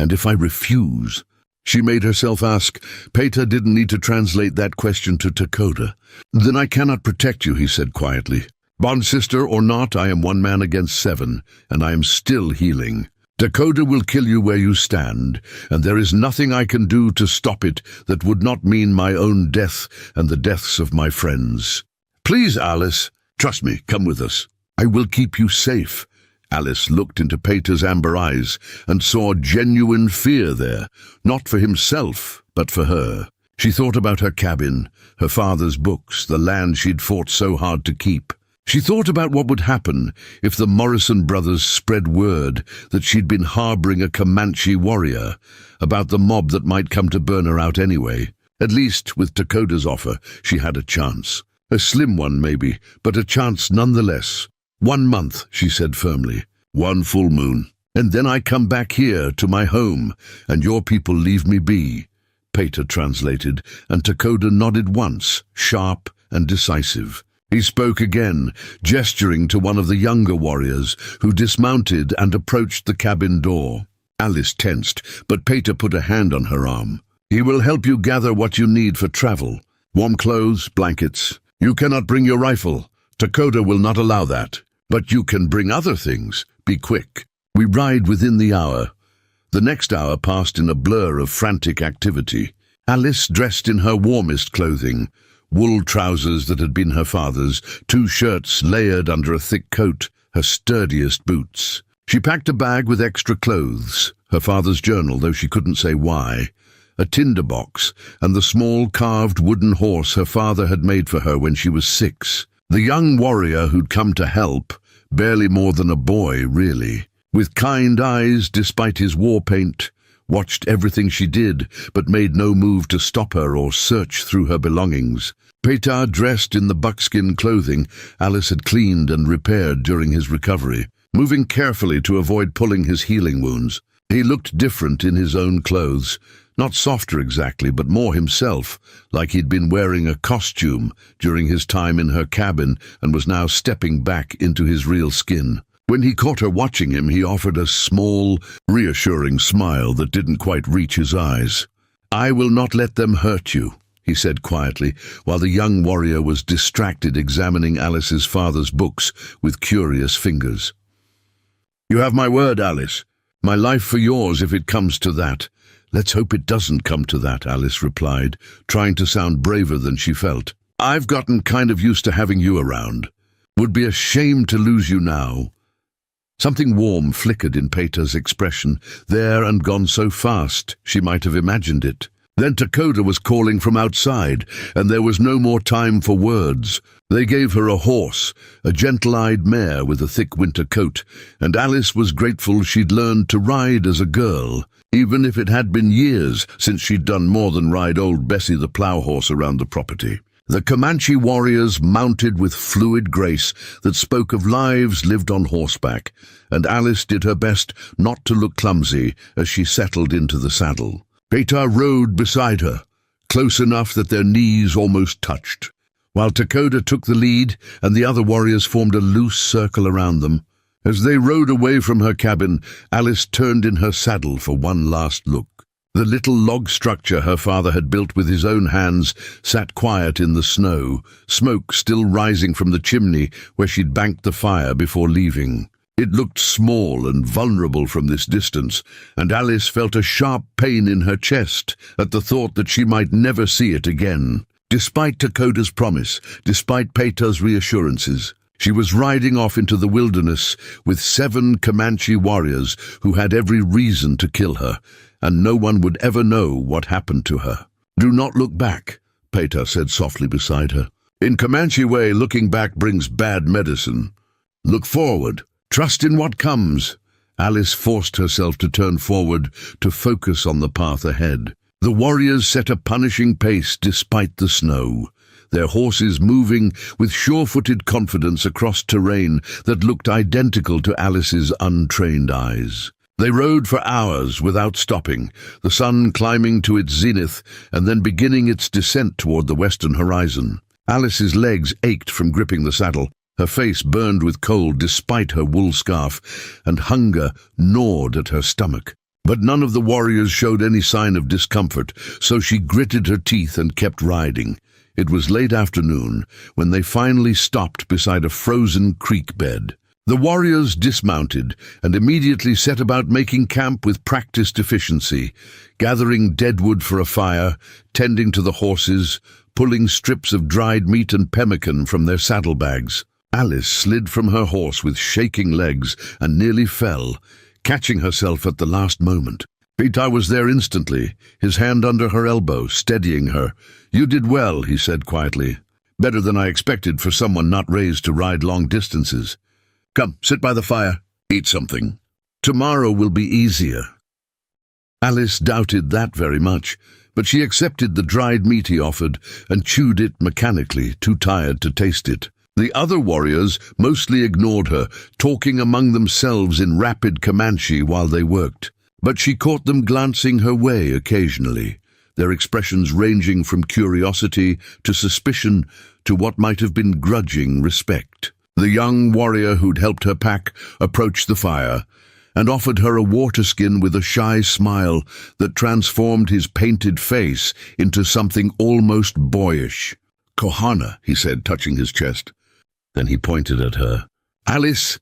S1: And if I refuse? She made herself ask. Pater didn't need to translate that question to Takoda. Then I cannot protect you, he said quietly. Bond sister or not, I am one man against 7, and I am still healing. Takoda will kill you where you stand, and there is nothing I can do to stop it that would not mean my own death and the deaths of my friends. Please, Alice, trust me, come with us. I will keep you safe. Alice looked into Pater's amber eyes and saw genuine fear there, not for himself, but for her. She thought about her cabin, her father's books, the land she'd fought so hard to keep. She thought about what would happen if the Morrison brothers spread word that she'd been harboring a Comanche warrior, about the mob that might come to burn her out anyway. At least, with Takoda's offer, she had a chance. A slim one, maybe, but a chance nonetheless. 1 month, she said firmly. 1 full moon. And then I come back here to my home, and your people leave me be. Pater translated, and Takoda nodded once, sharp and decisive. He spoke again, gesturing to one of the younger warriors, who dismounted and approached the cabin door. Alice tensed, but Pater put a hand on her arm. He will help you gather what you need for travel. Warm clothes, blankets. You cannot bring your rifle. Takoda will not allow that. But you can bring other things. Be quick. We ride within the hour. The next hour passed in a blur of frantic activity. Alice dressed in her warmest clothing. Wool trousers that had been her father's, 2 shirts layered under a thick coat, her sturdiest boots. She packed a bag with extra clothes, her father's journal, though she couldn't say why, a tinder box, and the small carved wooden horse her father had made for her when she was 6. The young warrior who'd come to help, barely more than a boy, really, with kind eyes despite his war paint, watched everything she did, but made no move to stop her or search through her belongings. Pater dressed in the buckskin clothing Alice had cleaned and repaired during his recovery, moving carefully to avoid pulling his healing wounds. He looked different in his own clothes, not softer exactly, but more himself, like he'd been wearing a costume during his time in her cabin and was now stepping back into his real skin. When he caught her watching him, he offered a small, reassuring smile that didn't quite reach his eyes. I will not let them hurt you, he said quietly, while the young warrior was distracted examining Alice's father's books with curious fingers. You have my word, Alice. My life for yours if it comes to that. Let's hope it doesn't come to that, Alice replied, trying to sound braver than she felt. I've gotten kind of used to having you around. Would be a shame to lose you now. Something warm flickered in Pater's expression, there and gone so fast she might have imagined it. Then Takoda was calling from outside, and there was no more time for words. They gave her a horse, a gentle-eyed mare with a thick winter coat, and Alice was grateful she'd learned to ride as a girl, even if it had been years since she'd done more than ride old Bessie the plough horse around the property. The Comanche warriors mounted with fluid grace that spoke of lives lived on horseback, and Alice did her best not to look clumsy as she settled into the saddle. Petar rode beside her, close enough that their knees almost touched, while Dakota took the lead and the other warriors formed a loose circle around them. As they rode away from her cabin, Alice turned in her saddle for one last look. The little log structure her father had built with his own hands sat quiet in the snow, smoke still rising from the chimney where she'd banked the fire before leaving. It looked small and vulnerable from this distance, and Alice felt a sharp pain in her chest at the thought that she might never see it again. Despite Dakota's promise, despite Petar's reassurances, she was riding off into the wilderness with 7 Comanche warriors who had every reason to kill her, and no one would ever know what happened to her. "Do not look back," Petar said softly beside her. "In Comanche way, looking back brings bad medicine. Look forward. Trust in what comes." Alice forced herself to turn forward, to focus on the path ahead. The warriors set a punishing pace despite the snow, their horses moving with sure-footed confidence across terrain that looked identical to Alice's untrained eyes. They rode for hours without stopping, the sun climbing to its zenith and then beginning its descent toward the western horizon. Alice's legs ached from gripping the saddle, her face burned with cold despite her wool scarf, and hunger gnawed at her stomach. But none of the warriors showed any sign of discomfort, so she gritted her teeth and kept riding. It was late afternoon when they finally stopped beside a frozen creek bed. The warriors dismounted and immediately set about making camp with practiced efficiency, gathering deadwood for a fire, tending to the horses, pulling strips of dried meat and pemmican from their saddlebags. Alice slid from her horse with shaking legs and nearly fell, catching herself at the last moment. Petar was there instantly, his hand under her elbow, steadying her. "You did well," he said quietly. "Better than I expected for someone not raised to ride long distances. Come, sit by the fire, eat something. Tomorrow will be easier." Alice doubted that very much, but she accepted the dried meat he offered and chewed it mechanically, too tired to taste it. The other warriors mostly ignored her, talking among themselves in rapid Comanche while they worked. But she caught them glancing her way occasionally, their expressions ranging from curiosity to suspicion to what might have been grudging respect. The young warrior who'd helped her pack approached the fire and offered her a water skin with a shy smile that transformed his painted face into something almost boyish. "Kohana," he said, touching his chest. Then he pointed at her. "Alice,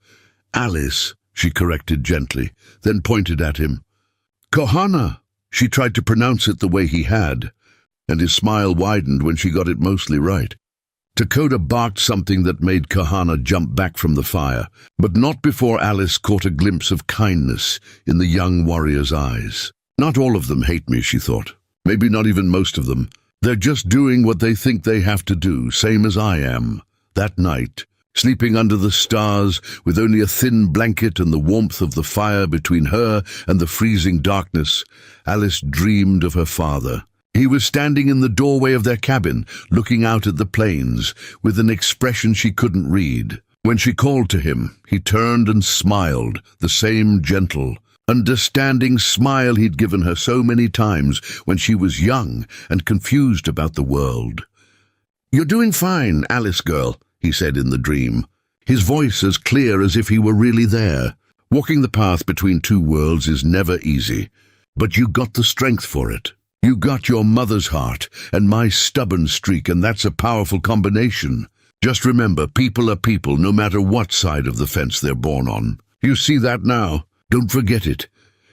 S1: Alice," she corrected gently, then pointed at him. "Kohana." She tried to pronounce it the way he had, and his smile widened when she got it mostly right. Dakota barked something that made Kohana jump back from the fire, but not before Alice caught a glimpse of kindness in the young warrior's eyes. "Not all of them hate me," she thought. "Maybe not even most of them. They're just doing what they think they have to do, same as I am." That night, sleeping under the stars with only a thin blanket and the warmth of the fire between her and the freezing darkness, Alice dreamed of her father. He was standing in the doorway of their cabin, looking out at the plains, with an expression she couldn't read. When she called to him, he turned and smiled, the same gentle, understanding smile he'd given her so many times when she was young and confused about the world. "You're doing fine, Alice girl," he said in the dream, his voice as clear as if he were really there. "Walking the path between two worlds is never easy, but you got the strength for it. You got your mother's heart and my stubborn streak, and that's a powerful combination. Just remember, people are people no matter what side of the fence they're born on. You see that now? Don't forget it."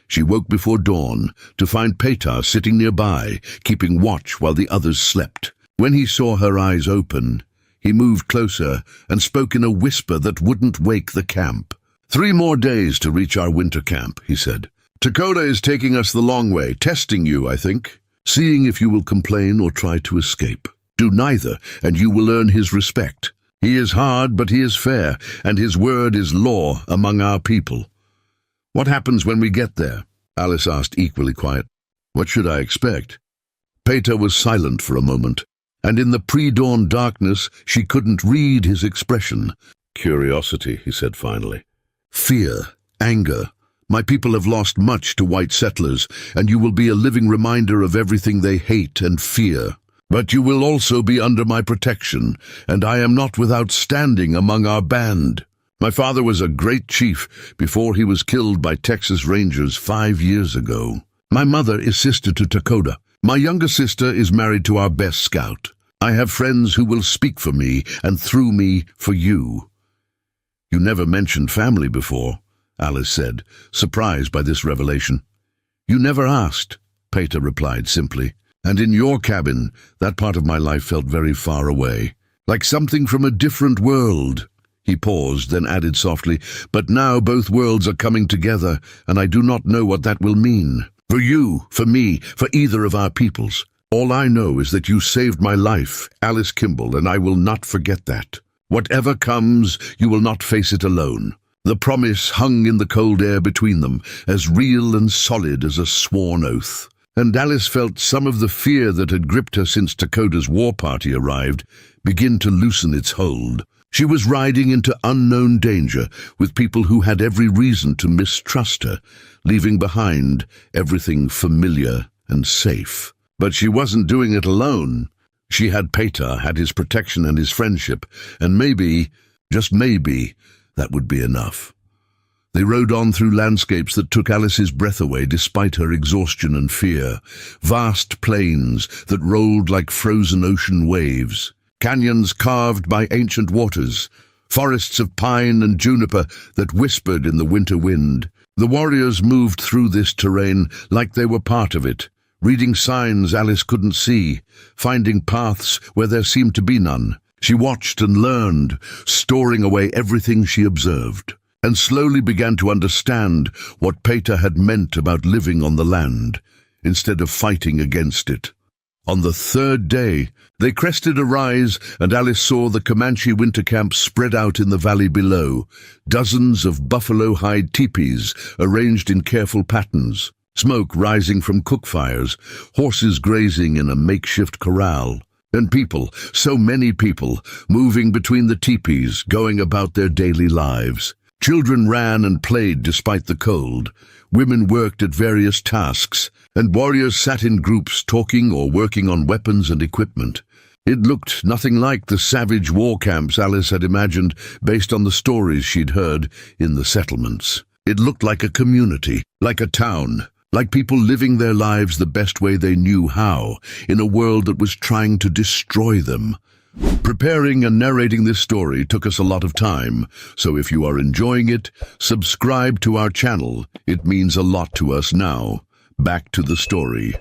S1: She woke before dawn to find Petar sitting nearby, keeping watch while the others slept. When he saw her eyes open, he moved closer and spoke in a whisper that wouldn't wake the camp. "3 more days to reach our winter camp," he said. "Dakota is taking us the long way, testing you, I think, seeing if you will complain or try to escape. Do neither, and you will earn his respect. He is hard, but he is fair, and his word is law among our people." "What happens when we get there?" Alice asked, equally quiet. "What should I expect?" Peter was silent for a moment, and in the pre-dawn darkness she couldn't read his expression. "Curiosity," he said finally. "Fear, anger. My people have lost much to white settlers, and you will be a living reminder of everything they hate and fear. But you will also be under my protection, and I am not without standing among our band. My father was a great chief before he was killed by Texas Rangers 5 years ago. My mother is sister to Dakota. My younger sister is married to our best scout. I have friends who will speak for me, and through me, for you." "You never mentioned family before," Alice said, surprised by this revelation. "You never asked," Peter replied simply. "And in your cabin, that part of my life felt very far away, like something from a different world." He paused, then added softly, "But now both worlds are coming together, and I do not know what that will mean. For you, for me, for either of our peoples. All I know is that you saved my life, Alice Kimball, and I will not forget that. Whatever comes, you will not face it alone." The promise hung in the cold air between them, as real and solid as a sworn oath. And Alice felt some of the fear that had gripped her since Dakota's war party arrived begin to loosen its hold. She was riding into unknown danger with people who had every reason to mistrust her, leaving behind everything familiar and safe. But she wasn't doing it alone. She had Peter, had his protection and his friendship, and maybe, just maybe, that would be enough. They rode on through landscapes that took Alice's breath away despite her exhaustion and fear. Vast plains that rolled like frozen ocean waves. Canyons carved by ancient waters. Forests of pine and juniper that whispered in the winter wind. The warriors moved through this terrain like they were part of it, reading signs Alice couldn't see, finding paths where there seemed to be none. She watched and learned, storing away everything she observed, and slowly began to understand what Peter had meant about living on the land, instead of fighting against it. On the third day, they crested a rise, and Alice saw the Comanche winter camp spread out in the valley below, dozens of buffalo-hide teepees arranged in careful patterns, smoke rising from cook fires, horses grazing in a makeshift corral, and people, so many people, moving between the teepees, going about their daily lives. Children ran and played despite the cold. Women worked at various tasks, and warriors sat in groups talking or working on weapons and equipment. It looked nothing like the savage war camps Alice had imagined based on the stories she'd heard in the settlements. It looked like a community, like a town, like people living their lives the best way they knew how, in a world that was trying to destroy them. Preparing and narrating this story took us a lot of time, so if you are enjoying it, subscribe to our channel. It means a lot to us now. Back to the story.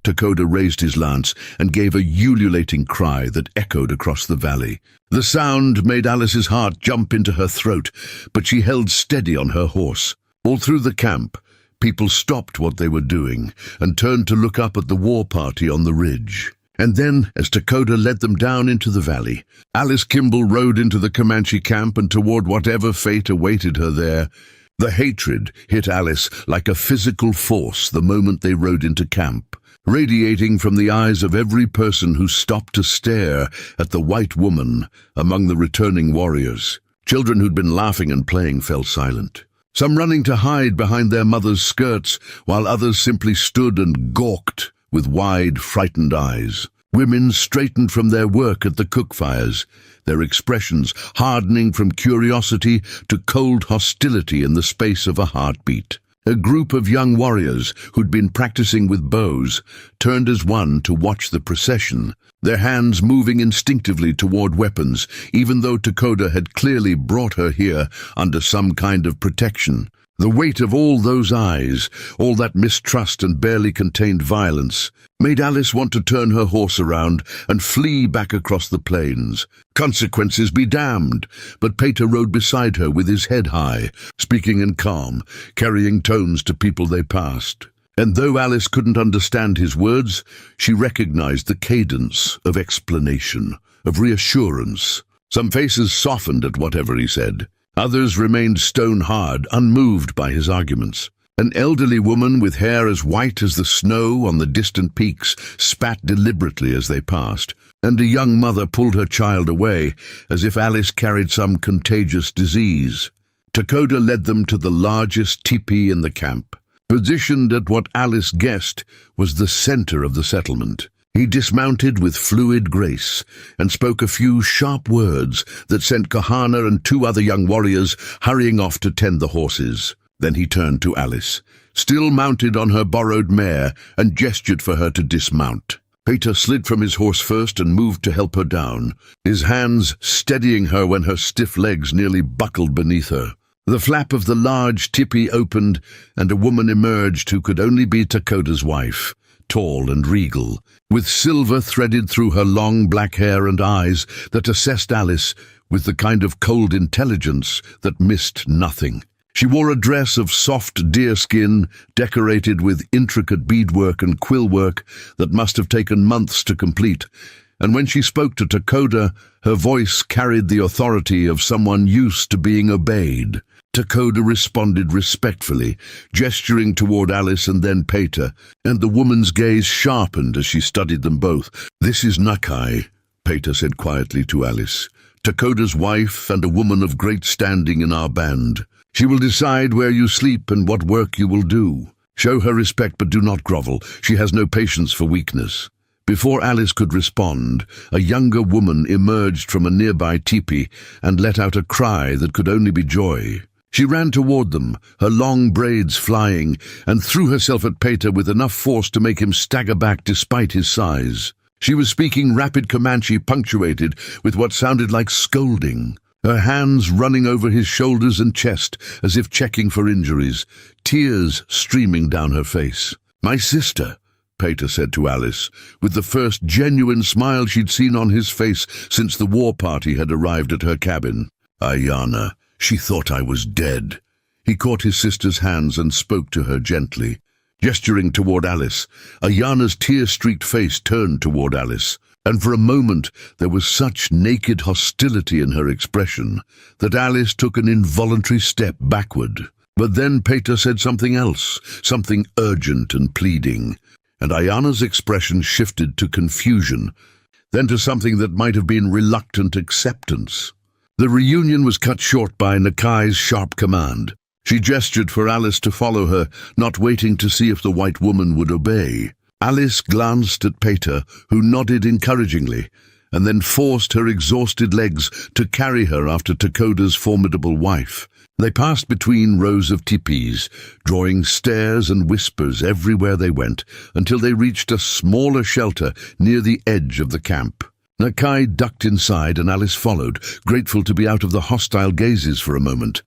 S1: Dakota raised his lance and gave a ululating cry that echoed across the valley. The sound made Alice's heart jump into her throat, but she held steady on her horse. All through the camp, people stopped what they were doing and turned to look up at the war party on the ridge. And then, as Dakota led them down into the valley, Alice Kimball rode into the Comanche camp and toward whatever fate awaited her there. The hatred hit Alice like a physical force the moment they rode into camp, radiating from the eyes of every person who stopped to stare at the white woman among the returning warriors. Children who'd been laughing and playing fell silent, some running to hide behind their mothers' skirts, while others simply stood and gawked with wide, frightened eyes. Women straightened from their work at the cook fires, their expressions hardening from curiosity to cold hostility in the space of a heartbeat. A group of young warriors who'd been practicing with bows turned as one to watch the procession, their hands moving instinctively toward weapons, even though Dakota had clearly brought her here under some kind of protection. The weight of all those eyes, all that mistrust and barely contained violence, made Alice want to turn her horse around and flee back across the plains. Consequences be damned, but Peter rode beside her with his head high, speaking in calm, carrying tones to people they passed. And though Alice couldn't understand his words, she recognized the cadence of explanation, of reassurance. Some faces softened at whatever he said. Others remained stone-hard, unmoved by his arguments. An elderly woman with hair as white as the snow on the distant peaks spat deliberately as they passed, and a young mother pulled her child away, as if Alice carried some contagious disease. Takoda led them to the largest teepee in the camp, positioned at what Alice guessed was the center of the settlement. He dismounted with fluid grace and spoke a few sharp words that sent Kahana and 2 other young warriors hurrying off to tend the horses. Then he turned to Alice, still mounted on her borrowed mare, and gestured for her to dismount. Peter slid from his horse first and moved to help her down, his hands steadying her when her stiff legs nearly buckled beneath her. The flap of the large tipi opened, and a woman emerged who could only be Takoda's wife, tall and regal, with silver threaded through her long black hair and eyes that assessed Alice with the kind of cold intelligence that missed nothing. She wore a dress of soft deerskin decorated with intricate beadwork and quillwork that must have taken months to complete, and when she spoke to Takoda, her voice carried the authority of someone used to being obeyed. Takoda responded respectfully, gesturing toward Alice and then Peter, and the woman's gaze sharpened as she studied them both. "This is Nakai," Peter said quietly to Alice, "Takoda's wife and a woman of great standing in our band. She will decide where you sleep and what work you will do. Show her respect, but do not grovel. She has no patience for weakness." Before Alice could respond, a younger woman emerged from a nearby teepee and let out a cry that could only be joy. She ran toward them, her long braids flying, and threw herself at Peter with enough force to make him stagger back despite his size. She was speaking rapid Comanche punctuated with what sounded like scolding, her hands running over his shoulders and chest as if checking for injuries, tears streaming down her face. "My sister," Peter said to Alice, with the first genuine smile she'd seen on his face since the war party had arrived at her cabin. "Ayana, she thought I was dead." He caught his sister's hands and spoke to her gently. Gesturing toward Alice, Ayana's tear-streaked face turned toward Alice, and for a moment there was such naked hostility in her expression that Alice took an involuntary step backward. But then Peter said something else, something urgent and pleading, and Ayana's expression shifted to confusion, then to something that might have been reluctant acceptance. The reunion was cut short by Nakai's sharp command. She gestured for Alice to follow her, not waiting to see if the white woman would obey. Alice glanced at Peter, who nodded encouragingly, and then forced her exhausted legs to carry her after Takoda's formidable wife. They passed between rows of teepees, drawing stares and whispers everywhere they went, until they reached a smaller shelter near the edge of the camp. Nakai ducked inside and Alice followed, grateful to be out of the hostile gazes for a moment.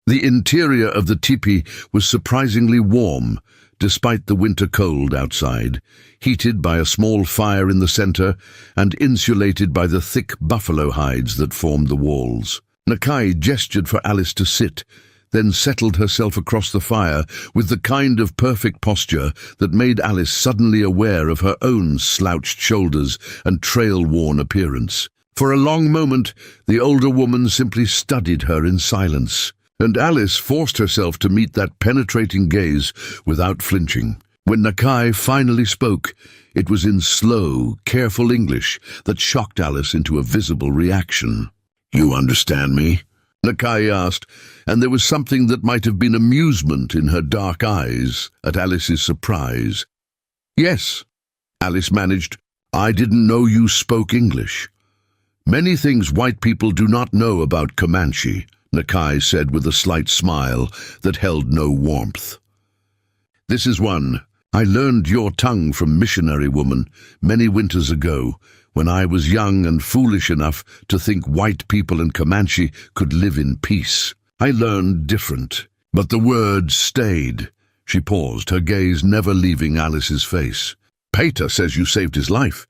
S1: The interior of the teepee was surprisingly warm, despite the winter cold outside, heated by a small fire in the center and insulated by the thick buffalo hides that formed the walls. Nakai gestured for Alice to sit, then settled herself across the fire with the kind of perfect posture that made Alice suddenly aware of her own slouched shoulders and trail-worn appearance. For a long moment, the older woman simply studied her in silence, and Alice forced herself to meet that penetrating gaze without flinching. When Nakai finally spoke, it was in slow, careful English that shocked Alice into a visible reaction. "You understand me?" Nakai asked, and there was something that might have been amusement in her dark eyes at Alice's surprise. "Yes," Alice managed. "I didn't know you spoke English." "Many things white people do not know about Comanche," Nakai said with a slight smile that held no warmth. "This is one. I learned your tongue from missionary woman many winters ago, when I was young and foolish enough to think white people in Comanche could live in peace. I learned different, but the words stayed." She paused, her gaze never leaving Alice's face. "Peter says you saved his life.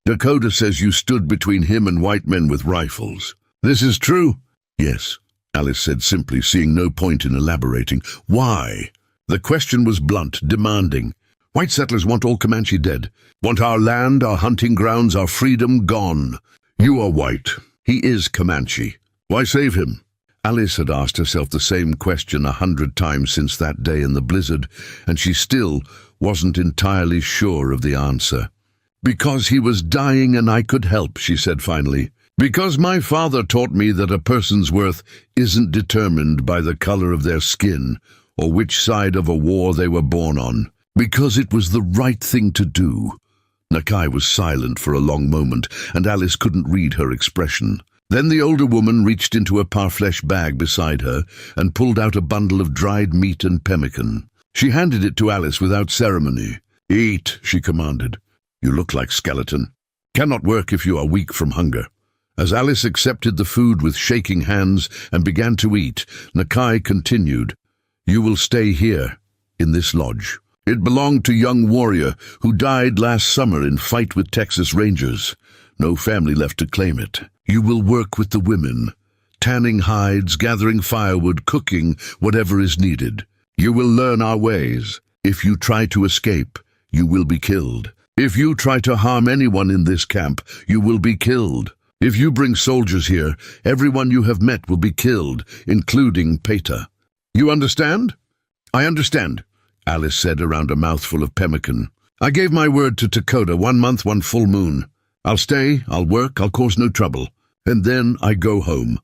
S1: Dakota says you stood between him and white men with rifles. This is true?" "Yes," Alice said simply, seeing no point in elaborating. "Why?" The question was blunt, demanding. "White settlers want all Comanche dead, want our land, our hunting grounds, our freedom gone. You are white. He is Comanche. Why save him? Alice had asked herself the same question 100 times since that day in the blizzard, and she still wasn't entirely sure of the answer. Because he was dying and I could help, she said finally. Because my father taught me that a person's worth isn't determined by the color of their skin or which side of a war they were born on. Because it was the right thing to do. Nakai was silent for a long moment, and Alice couldn't read her expression. Then the older woman reached into a parfleche bag beside her and pulled out a bundle of dried meat and pemmican. She handed it to Alice without ceremony. "Eat," she commanded. "You look like skeleton. Cannot work if you are weak from hunger." As Alice accepted the food with shaking hands and began to eat, Nakai continued, "You will stay here, in this lodge. It belonged to young warrior who died last summer in fight with Texas Rangers. No family left to claim it. You will work with the women, tanning hides, gathering firewood, cooking, whatever is needed. You will learn our ways. If you try to escape, you will be killed. If you try to harm anyone in this camp, you will be killed. If you bring soldiers here, everyone you have met will be killed, including Peta. You understand?" "I understand," Alice said around a mouthful of pemmican. "I gave my word to Dakota, 1 month, 1 full moon. I'll stay, I'll work, I'll cause no trouble. And then I go home."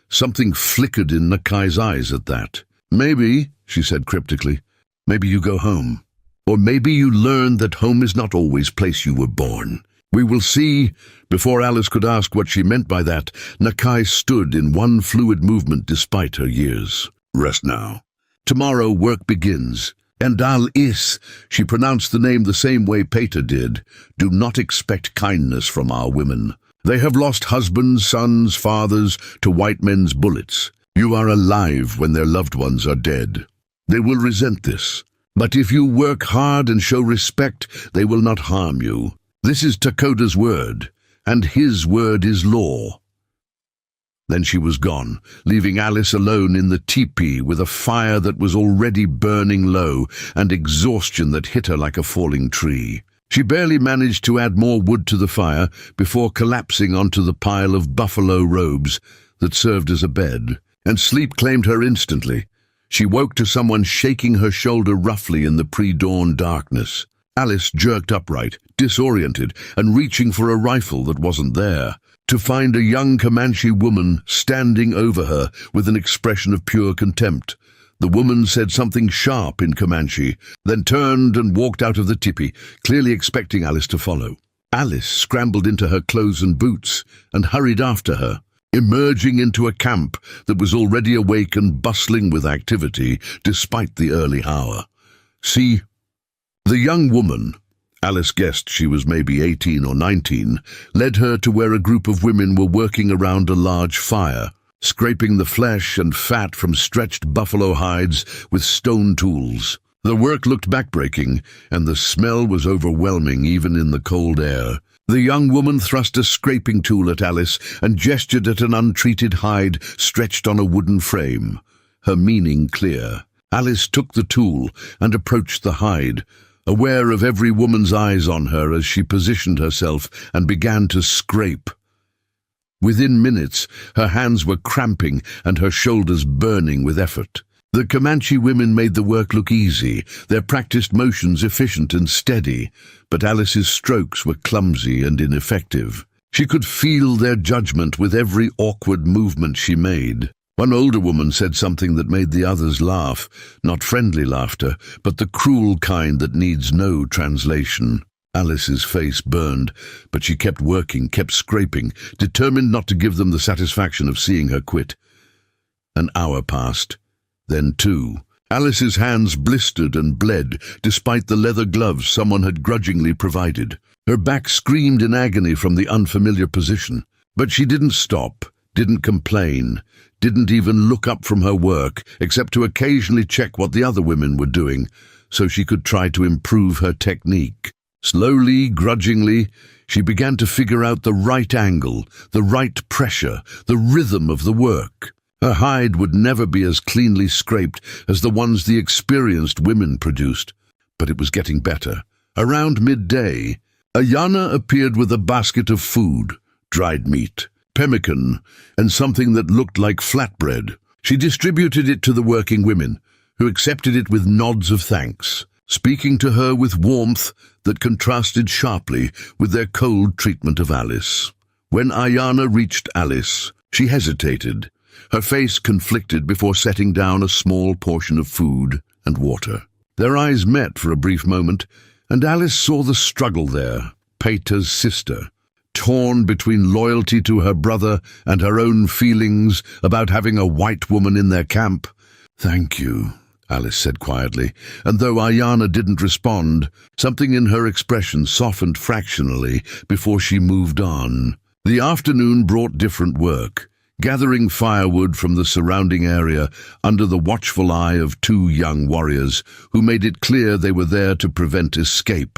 S1: Something flickered in Nakai's eyes at that. "Maybe," she said cryptically, "maybe you go home. Or maybe you learn that home is not always place you were born. We will see." Before Alice could ask what she meant by that, Nakai stood in one fluid movement despite her years. "Rest now. Tomorrow work begins. And Al-Is," she pronounced the name the same way Peta did. "Do not expect kindness from our women. They have lost husbands, sons, fathers to white men's bullets. You are alive when their loved ones are dead. They will resent this. But if you work hard and show respect, they will not harm you. This is Dakota's word, and his word is law." Then she was gone, leaving Alice alone in the teepee with a fire that was already burning low and exhaustion that hit her like a falling tree. She barely managed to add more wood to the fire before collapsing onto the pile of buffalo robes that served as a bed, and sleep claimed her instantly. She woke to someone shaking her shoulder roughly in the pre-dawn darkness. Alice jerked upright, disoriented, and reaching for a rifle that wasn't there, to find a young Comanche woman standing over her with an expression of pure contempt. The woman said something sharp in Comanche, then turned and walked out of the tipi, clearly expecting Alice to follow. Alice scrambled into her clothes and boots and hurried after her, emerging into a camp that was already awake and bustling with activity despite the early hour. "See?" The young woman, Alice guessed she was maybe 18 or 19, led her to where a group of women were working around a large fire, scraping the flesh and fat from stretched buffalo hides with stone tools. The work looked backbreaking, and the smell was overwhelming even in the cold air. The young woman thrust a scraping tool at Alice and gestured at an untreated hide stretched on a wooden frame, her meaning clear. Alice took the tool and approached the hide, aware of every woman's eyes on her as she positioned herself and began to scrape. Within minutes, her hands were cramping and her shoulders burning with effort. The Comanche women made the work look easy, their practiced motions efficient and steady, but Alice's strokes were clumsy and ineffective. She could feel their judgment with every awkward movement she made. One older woman said something that made the others laugh, not friendly laughter, but the cruel kind that needs no translation. Alice's face burned, but she kept working, kept scraping, determined not to give them the satisfaction of seeing her quit. An hour passed, then 2. Alice's hands blistered and bled, despite the leather gloves someone had grudgingly provided. Her back screamed in agony from the unfamiliar position, but she didn't stop, didn't complain, didn't even look up from her work, except to occasionally check what the other women were doing, so she could try to improve her technique. Slowly, grudgingly, she began to figure out the right angle, the right pressure, the rhythm of the work. Her hide would never be as cleanly scraped as the ones the experienced women produced, but it was getting better. Around midday, Ayana appeared with a basket of food, dried meat. pemmican, and something that looked like flatbread. She distributed it to the working women, who accepted it with nods of thanks, speaking to her with warmth that contrasted sharply with their cold treatment of Alice. When Ayana reached Alice, she hesitated, her face conflicted before setting down a small portion of food and water. Their eyes met for a brief moment, and Alice saw the struggle there. Peter's sister, torn between loyalty to her brother and her own feelings about having a white woman in their camp. "Thank you," Alice said quietly, and though Ayana didn't respond, something in her expression softened fractionally before she moved on. The afternoon brought different work, gathering firewood from the surrounding area under the watchful eye of two young warriors who made it clear they were there to prevent escape,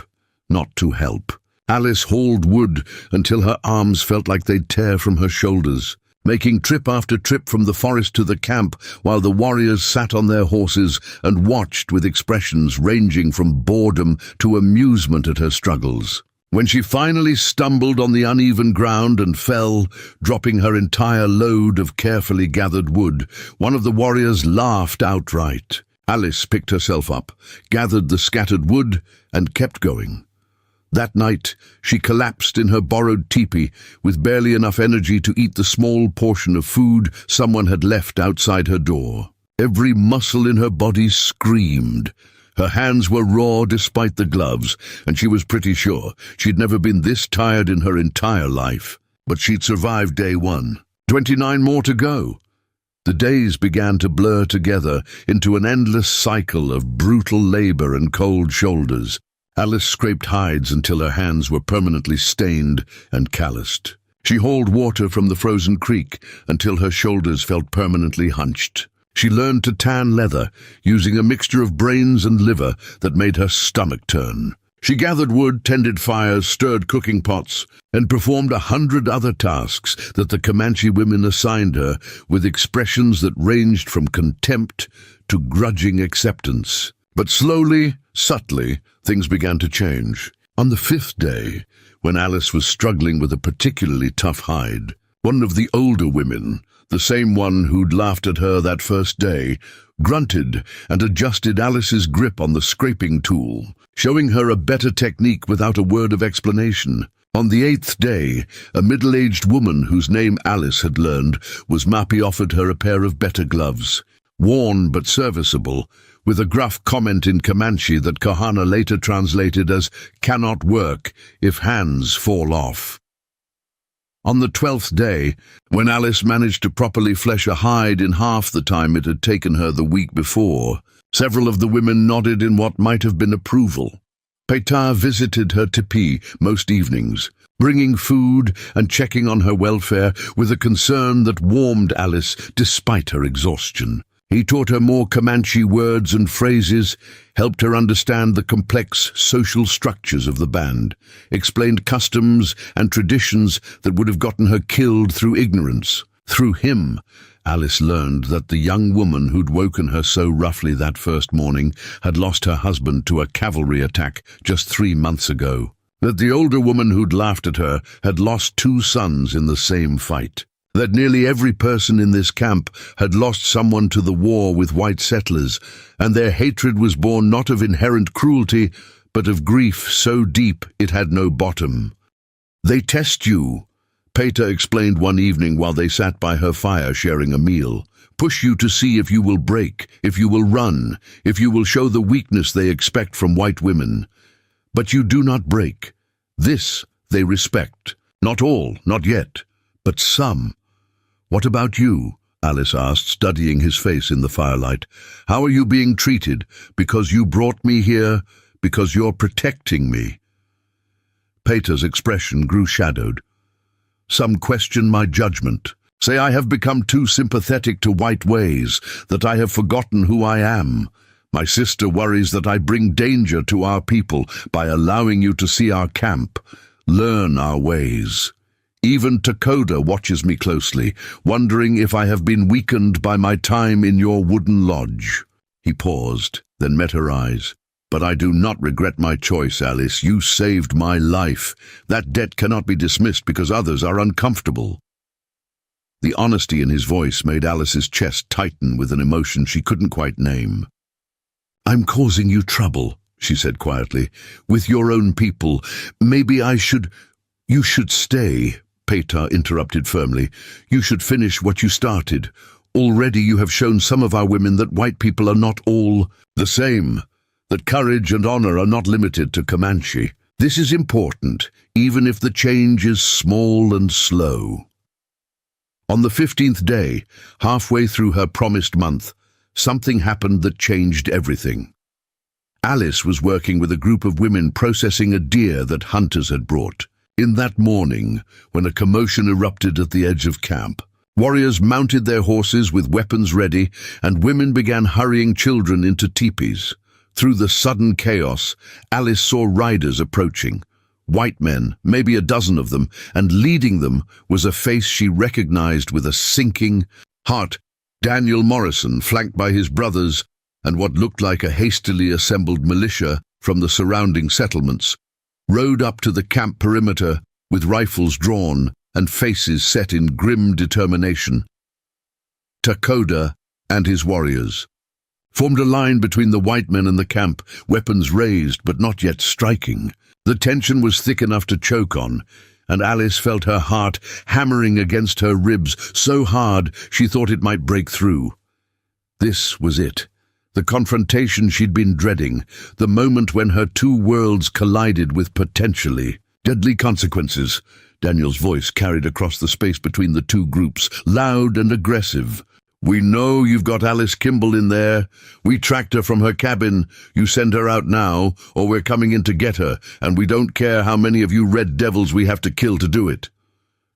S1: not to help. Alice hauled wood until her arms felt like they'd tear from her shoulders, making trip after trip from the forest to the camp while the warriors sat on their horses and watched with expressions ranging from boredom to amusement at her struggles. When she finally stumbled on the uneven ground and fell, dropping her entire load of carefully gathered wood, one of the warriors laughed outright. Alice picked herself up, gathered the scattered wood, and kept going. That night, she collapsed in her borrowed teepee with barely enough energy to eat the small portion of food someone had left outside her door. Every muscle in her body screamed. Her hands were raw despite the gloves, and she was pretty sure she'd never been this tired in her entire life. But she'd survived day 1. 29 more to go. The days began to blur together into an endless cycle of brutal labor and cold shoulders. Alice scraped hides until her hands were permanently stained and calloused. She hauled water from the frozen creek until her shoulders felt permanently hunched. She learned to tan leather, using a mixture of brains and liver that made her stomach turn. She gathered wood, tended fires, stirred cooking pots, and performed 100 other tasks that the Comanche women assigned her, with expressions that ranged from contempt to grudging acceptance. But slowly, subtly, things began to change. On the 5th day, when Alice was struggling with a particularly tough hide, one of the older women, the same one who'd laughed at her that first day, grunted and adjusted Alice's grip on the scraping tool, showing her a better technique without a word of explanation. On the 8th day, a middle-aged woman whose name Alice had learned was Mappy offered her a pair of better gloves, worn but serviceable, with a gruff comment in Comanche that Kahana later translated as "cannot work if hands fall off." On the 12th day, when Alice managed to properly flesh a hide in half the time it had taken her the week before, several of the women nodded in what might have been approval. Peter visited her teepee most evenings, bringing food and checking on her welfare with a concern that warmed Alice despite her exhaustion. He taught her more Comanche words and phrases, helped her understand the complex social structures of the band, explained customs and traditions that would have gotten her killed through ignorance. Through him, Alice learned that the young woman who'd woken her so roughly that first morning had lost her husband to a cavalry attack just 3 months ago, that the older woman who'd laughed at her had lost 2 sons in the same fight, that nearly every person in this camp had lost someone to the war with white settlers, and their hatred was born not of inherent cruelty, but of grief so deep it had no bottom. "They test you," Peter explained one evening while they sat by her fire sharing a meal. "Push you to see if you will break, if you will run, if you will show the weakness they expect from white women. But you do not break. This they respect. Not all, not yet, but some." "What about you?" Alice asked, studying his face in the firelight. "How are you being treated? Because you brought me here? Because you're protecting me?" Peter's expression grew shadowed. "Some question my judgment. Say I have become too sympathetic to white ways, that I have forgotten who I am. My sister worries that I bring danger to our people by allowing you to see our camp, learn our ways. Even Takoda watches me closely, wondering if I have been weakened by my time in your wooden lodge." He paused, then met her eyes. "But I do not regret my choice, Alice. You saved my life. That debt cannot be dismissed because others are uncomfortable." The honesty in his voice made Alice's chest tighten with an emotion she couldn't quite name. "I'm causing you trouble," she said quietly, "with your own people. Maybe I should—" "You should stay," Peter interrupted firmly. "You should finish what you started. Already you have shown some of our women that white people are not all the same, that courage and honor are not limited to Comanche. This is important, even if the change is small and slow." On the 15th day, halfway through her promised month, something happened that changed everything. Alice was working with a group of women processing a deer that hunters had brought. In that morning, when a commotion erupted at the edge of camp, warriors mounted their horses with weapons ready, and women began hurrying children into teepees. Through the sudden chaos, Alice saw riders approaching. White men, maybe a dozen of them, and leading them was a face she recognized with a sinking heart. Daniel Morrison, flanked by his brothers and what looked like a hastily assembled militia from the surrounding settlements, rode up to the camp perimeter with rifles drawn and faces set in grim determination. Takoda and his warriors formed a line between the white men and the camp, weapons raised but not yet striking. The tension was thick enough to choke on, and Alice felt her heart hammering against her ribs so hard she thought it might break through. This was it, the confrontation she'd been dreading, the moment when her two worlds collided with potentially deadly consequences. Daniel's voice carried across the space between the two groups, loud and aggressive. "We know you've got Alice Kimball in there. We tracked her from her cabin. You send her out now, or we're coming in to get her, and we don't care how many of you red devils we have to kill to do it."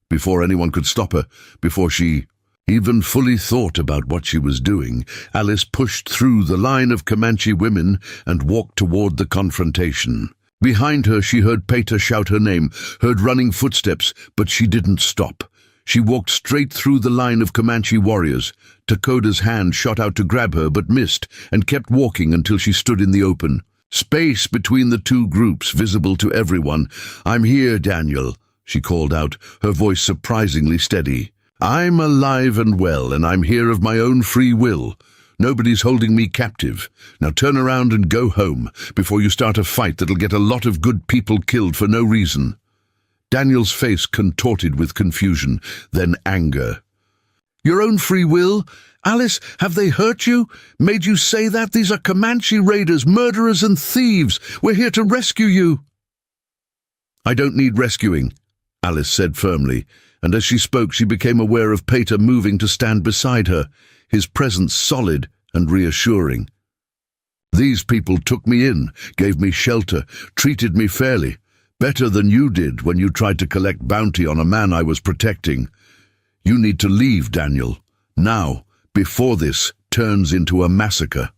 S1: Before anyone could stop her, before she even fully thought about what she was doing, Alice pushed through the line of Comanche women and walked toward the confrontation. Behind her she heard Peter shout her name, heard running footsteps, but she didn't stop. She walked straight through the line of Comanche warriors. Takoda's hand shot out to grab her but missed, and kept walking until she stood in the open. Space between the two groups, visible to everyone. "I'm here, Daniel," she called out, her voice surprisingly steady. "I'm alive and well, and I'm here of my own free will. Nobody's holding me captive. Now turn around and go home, before you start a fight that'll get a lot of good people killed for no reason." Daniel's face contorted with confusion, then anger. "Your own free will? Alice, have they hurt you? Made you say that? These are Comanche raiders, murderers and thieves. We're here to rescue you." "I don't need rescuing," Alice said firmly, and as she spoke she became aware of Peter moving to stand beside her, his presence solid and reassuring. "These people took me in, gave me shelter, treated me fairly. Better than you did when you tried to collect bounty on a man I was protecting. You need to leave, Daniel. Now, before this turns into a massacre."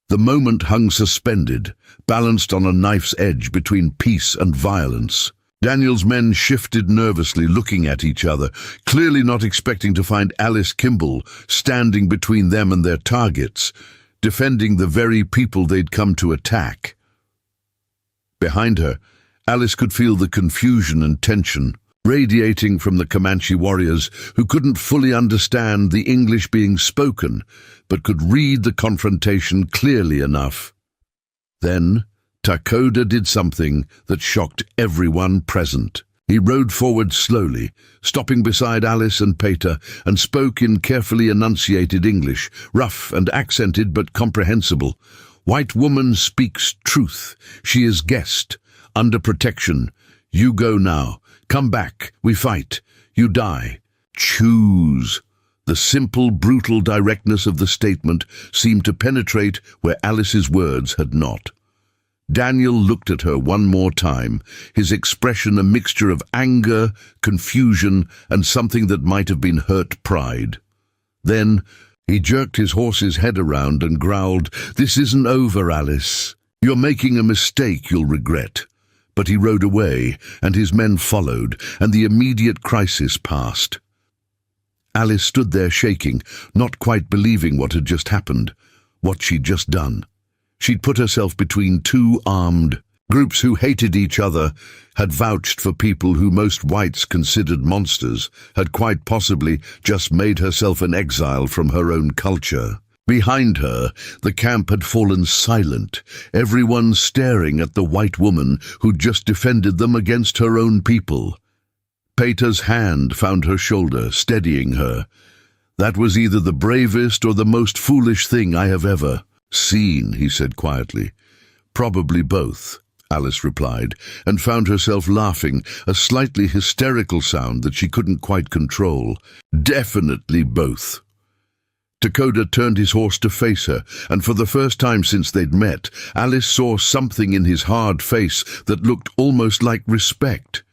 S1: The moment hung suspended, balanced on a knife's edge between peace and violence. Daniel's men shifted nervously, looking at each other, clearly not expecting to find Alice Kimball standing between them and their targets, defending the very people they'd come to attack. Behind her, Alice could feel the confusion and tension radiating from the Comanche warriors, who couldn't fully understand the English being spoken, but could read the confrontation clearly enough. Then Takoda did something that shocked everyone present. He rode forward slowly, stopping beside Alice and Peter, and spoke in carefully enunciated English, rough and accented but comprehensible. "White woman speaks truth. She is guest. Under protection. You go now. Come back. We fight. You die. Choose." The simple, brutal directness of the statement seemed to penetrate where Alice's words had not. Daniel looked at her one more time, his expression a mixture of anger, confusion, and something that might have been hurt pride. Then he jerked his horse's head around and growled, "This isn't over, Alice. You're making a mistake you'll regret." But he rode away, and his men followed, and the immediate crisis passed. Alice stood there shaking, not quite believing what had just happened, what she'd just done. She'd put herself between two armed Groups who hated each other, had vouched for people who most whites considered monsters, had quite possibly just made herself an exile from her own culture. Behind her, the camp had fallen silent, everyone staring at the white woman who'd just defended them against her own people. Peter's hand found her shoulder, steadying her. "That was either the bravest or the most foolish thing I have ever seen," he said quietly. "Probably both," Alice replied, and found herself laughing, a slightly hysterical sound that she couldn't quite control. "Definitely both." Dakota turned his horse to face her, and for the first time since they'd met, Alice saw something in his hard face that looked almost like respect.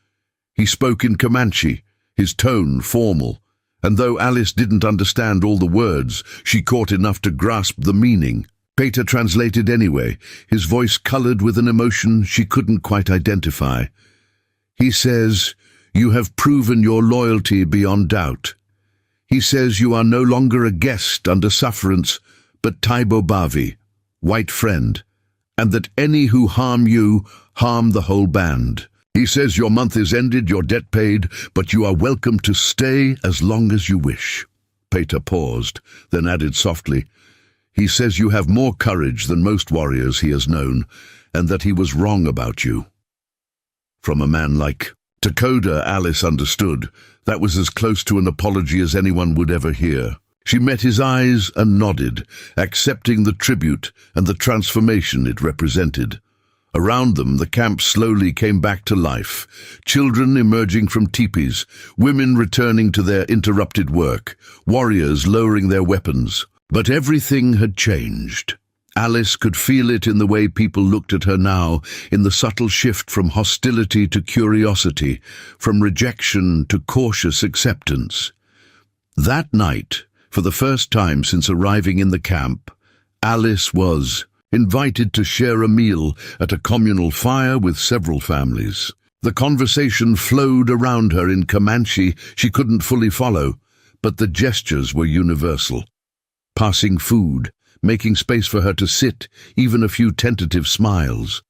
S1: He spoke in Comanche, his tone formal, and though Alice didn't understand all the words, she caught enough to grasp the meaning. Peter translated anyway, his voice colored with an emotion she couldn't quite identify. He says, "You have proven your loyalty beyond doubt." He says you are no longer a guest under sufferance, but Taibo Bavi, white friend, and that any who harm you harm the whole band. He says your month is ended, your debt paid, but you are welcome to stay as long as you wish. Peter paused, then added softly, "He says you have more courage than most warriors he has known, and that he was wrong about you." From a man like Dakota, Alice understood. That was as close to an apology as anyone would ever hear. She met his eyes and nodded, accepting the tribute and the transformation it represented. Around them, the camp slowly came back to life, children emerging from teepees, women returning to their interrupted work, warriors lowering their weapons. But everything had changed. Alice could feel it in the way people looked at her now, in the subtle shift from hostility to curiosity, from rejection to cautious acceptance. That night, for the first time since arriving in the camp, Alice was invited to share a meal at a communal fire with several families. The conversation flowed around her in Comanche she couldn't fully follow, but the gestures were universal. Passing food, making space for her to sit, even a few tentative smiles.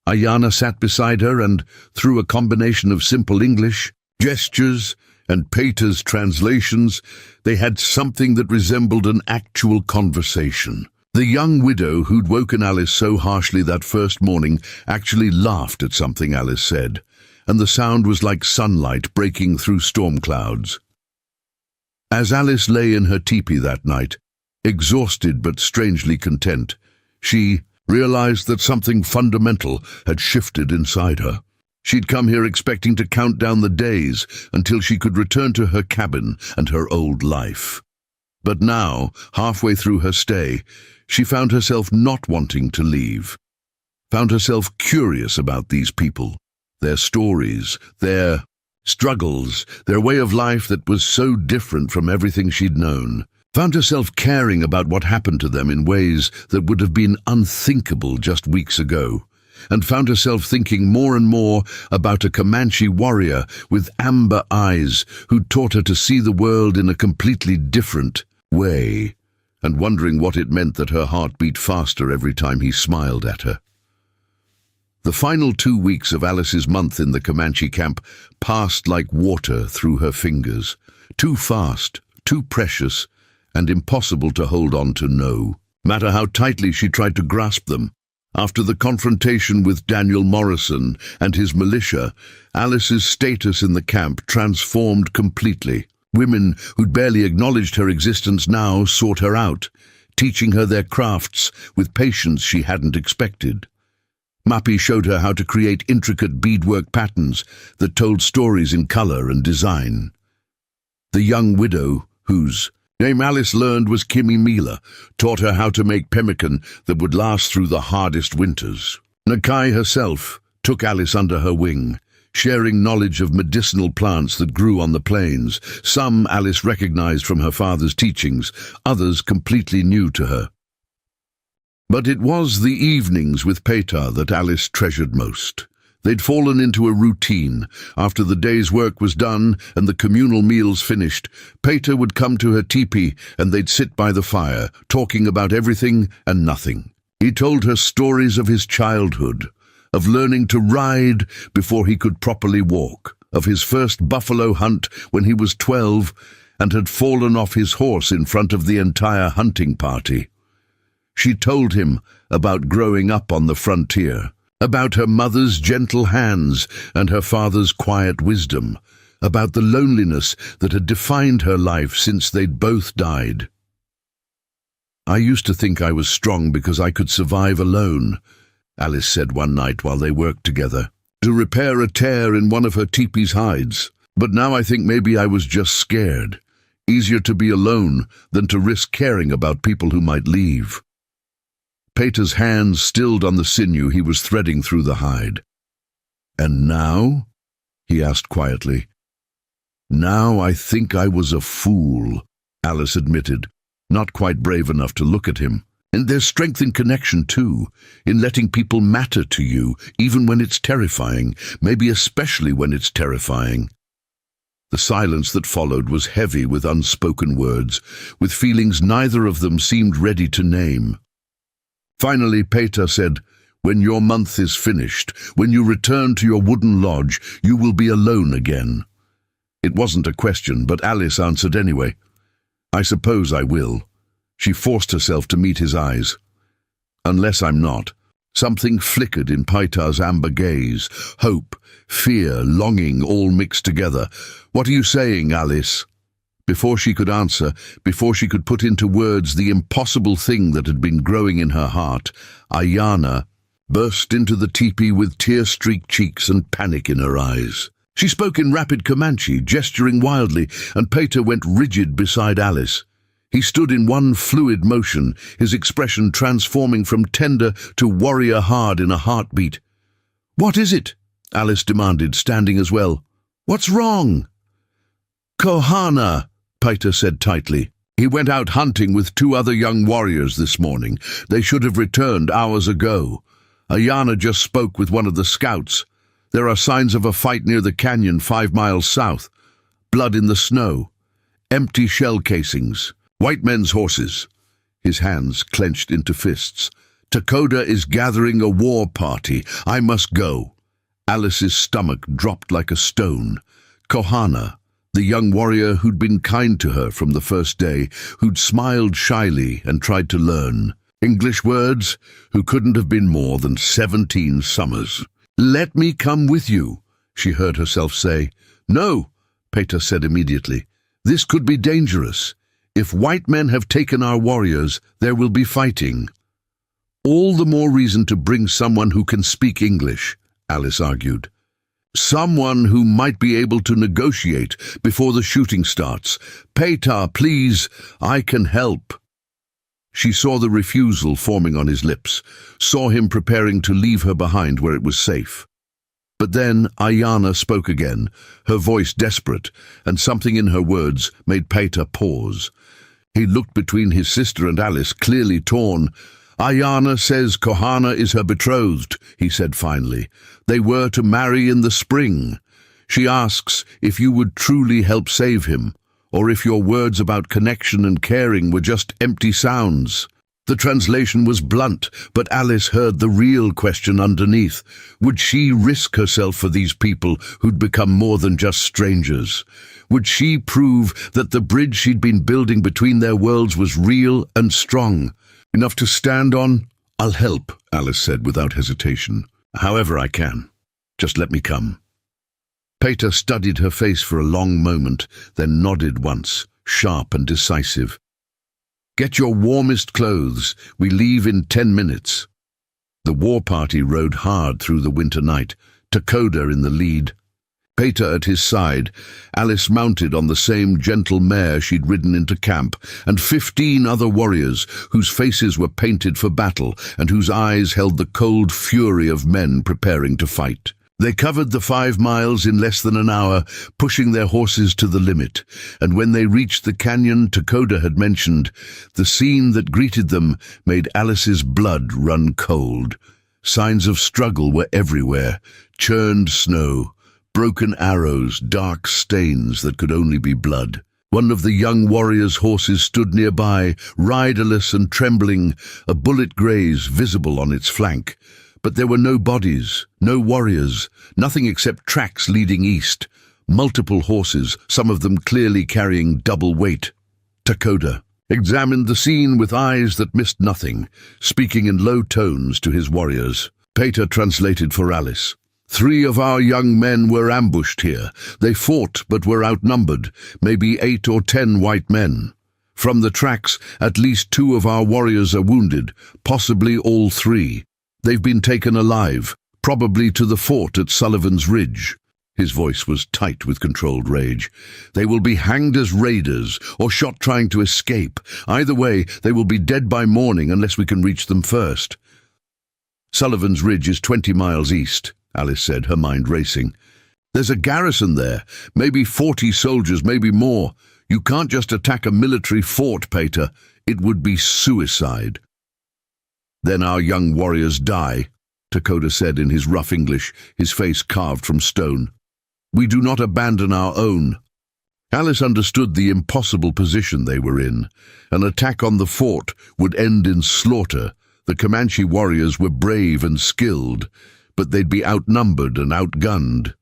S1: Ayana sat beside her and, through a combination of simple English, gestures, and Peter's translations, they had something that resembled an actual conversation. The young widow who'd woken Alice so harshly that first morning actually laughed at something Alice said, and the sound was like sunlight breaking through storm clouds. As Alice lay in her teepee that night, exhausted but strangely content, she realized that something fundamental had shifted inside her. She'd come here expecting to count down the days until she could return to her cabin and her old life. But now, halfway through her stay, she found herself not wanting to leave, found herself curious about these people, their stories, their struggles, their way of life that was so different from everything she'd known, found herself caring about what happened to them in ways that would have been unthinkable just weeks ago, and found herself thinking more and more about a Comanche warrior with amber eyes who'd taught her to see the world in a completely different way, and wondering what it meant that her heart beat faster every time he smiled at her. The final 2 weeks of Alice's month in the Comanche camp passed like water through her fingers, too fast, too precious, and impossible to hold on to no matter how tightly she tried to grasp them. After the confrontation with Daniel Morrison and his militia, Alice's status in the camp transformed completely. Women who'd barely acknowledged her existence now sought her out, teaching her their crafts with patience she hadn't expected. Mappy showed her how to create intricate beadwork patterns that told stories in color and design. The young widow, whose name Alice learned was Kimi Mila, taught her how to make pemmican that would last through the hardest winters. Nakai herself took Alice under her wing, sharing knowledge of medicinal plants that grew on the plains. Some Alice recognized from her father's teachings, others completely new to her. But it was the evenings with Peter that Alice treasured most. They'd fallen into a routine. After the day's work was done and the communal meals finished, Peter would come to her teepee and they'd sit by the fire, talking about everything and nothing. He told her stories of his childhood, of learning to ride before he could properly walk, of his first buffalo hunt when he was 12 and had fallen off his horse in front of the entire hunting party. She told him about growing up on the frontier, about her mother's gentle hands and her father's quiet wisdom, about the loneliness that had defined her life since they'd both died. "I used to think I was strong because I could survive alone," Alice said one night while they worked together, "to repair a tear in one of her teepee's hides. But now I think maybe I was just scared. Easier to be alone than to risk caring about people who might leave." Peter's hands stilled on the sinew he was threading through the hide. "And now?" he asked quietly. "Now I think I was a fool," Alice admitted, not quite brave enough to look at him. "And there's strength in connection, too, in letting people matter to you, even when it's terrifying, maybe especially when it's terrifying." The silence that followed was heavy with unspoken words, with feelings neither of them seemed ready to name. Finally, Peter said, "When your month is finished, when you return to your wooden lodge, you will be alone again." It wasn't a question, but Alice answered anyway. "I suppose I will." She forced herself to meet his eyes. "Unless I'm not." Something flickered in Peter's amber gaze. Hope, fear, longing, all mixed together. "What are you saying, Alice?" Before she could answer, before she could put into words the impossible thing that had been growing in her heart, Ayana burst into the teepee with tear-streaked cheeks and panic in her eyes. She spoke in rapid Comanche, gesturing wildly, and Peter went rigid beside Alice. He stood in one fluid motion, his expression transforming from tender to warrior hard in a heartbeat. "What is it?" Alice demanded, standing as well. "What's wrong?" "Kohana," Peter said tightly. "He went out hunting with 2 other young warriors this morning. They should have returned hours ago. Ayana just spoke with one of the scouts. There are signs of a fight near the canyon 5 miles south. Blood in the snow. Empty shell casings. White men's horses." His hands clenched into fists. "Takoda is gathering a war party. I must go." Alice's stomach dropped like a stone. Kohana, the young warrior who'd been kind to her from the first day, who'd smiled shyly and tried to learn English words, who couldn't have been more than 17 summers. "Let me come with you," she heard herself say. "No," Peter said immediately. "This could be dangerous. If white men have taken our warriors, there will be fighting." "All the more reason to bring someone who can speak English," Alice argued. "Someone who might be able to negotiate before the shooting starts. Peter, please, I can help." She saw the refusal forming on his lips, saw him preparing to leave her behind where it was safe. But then Ayana spoke again, her voice desperate, and something in her words made Peter pause. He looked between his sister and Alice, clearly torn. "Ayana says Kohana is her betrothed," he said finally. "They were to marry in the spring. She asks if you would truly help save him, or if your words about connection and caring were just empty sounds." The translation was blunt, but Alice heard the real question underneath. Would she risk herself for these people who'd become more than just strangers? Would she prove that the bridge she'd been building between their worlds was real and strong, enough to stand on? "I'll help," Alice said without hesitation. "However I can. Just let me come." Peter studied her face for a long moment, then nodded once, sharp and decisive. "Get your warmest clothes. We leave in 10 minutes." The war party rode hard through the winter night, Takoda in the lead. Peter at his side, Alice mounted on the same gentle mare she'd ridden into camp, and 15 other warriors whose faces were painted for battle and whose eyes held the cold fury of men preparing to fight. They covered the 5 miles in less than an hour, pushing their horses to the limit, and when they reached the canyon Takoda had mentioned, the scene that greeted them made Alice's blood run cold. Signs of struggle were everywhere: churned snow, broken arrows, dark stains that could only be blood. One of the young warrior's horses stood nearby, riderless and trembling, a bullet graze visible on its flank. But there were no bodies, no warriors, nothing except tracks leading east. Multiple horses, some of them clearly carrying double weight. Takoda examined the scene with eyes that missed nothing, speaking in low tones to his warriors. Peter translated for Alice. 3 of our young men were ambushed here. They fought but were outnumbered, maybe 8 or 10 white men. From the tracks, at least 2 of our warriors are wounded, possibly all 3. They've been taken alive, probably to the fort at Sullivan's Ridge. His voice was tight with controlled rage. They will be hanged as raiders or shot trying to escape. Either way, they will be dead by morning unless we can reach them first. Sullivan's Ridge is 20 miles east, Alice said, her mind racing. There's a garrison there, maybe 40 soldiers, maybe more. You can't just attack a military fort, Peter. It would be suicide. Then our young warriors die, Takoda said in his rough English, his face carved from stone. We do not abandon our own. Alice understood the impossible position they were in. An attack on the fort would end in slaughter. The Comanche warriors were brave and skilled, but they'd be outnumbered and outgunned.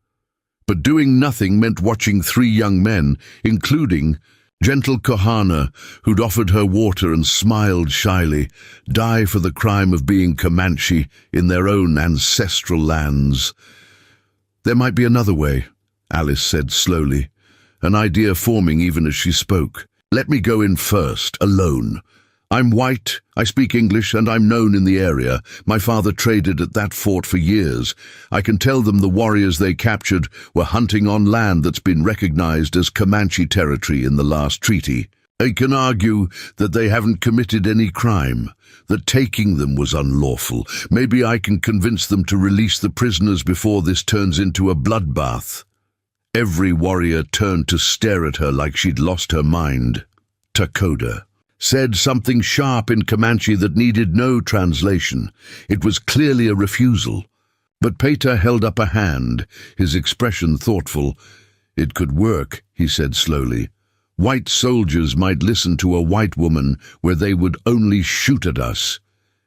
S1: But doing nothing meant watching 3 young men, including gentle Kohana, who'd offered her water and smiled shyly, die for the crime of being Comanche in their own ancestral lands. There might be another way, Alice said slowly, an idea forming even as she spoke. Let me go in first, alone. I'm white, I speak English, and I'm known in the area. My father traded at that fort for years. I can tell them the warriors they captured were hunting on land that's been recognized as Comanche territory in the last treaty. I can argue that they haven't committed any crime, that taking them was unlawful. Maybe I can convince them to release the prisoners before this turns into a bloodbath. Every warrior turned to stare at her like she'd lost her mind. Takoda said something sharp in Comanche that needed no translation. It was clearly a refusal. But Peter held up a hand, his expression thoughtful. It could work, he said slowly. White soldiers might listen to a white woman where they would only shoot at us.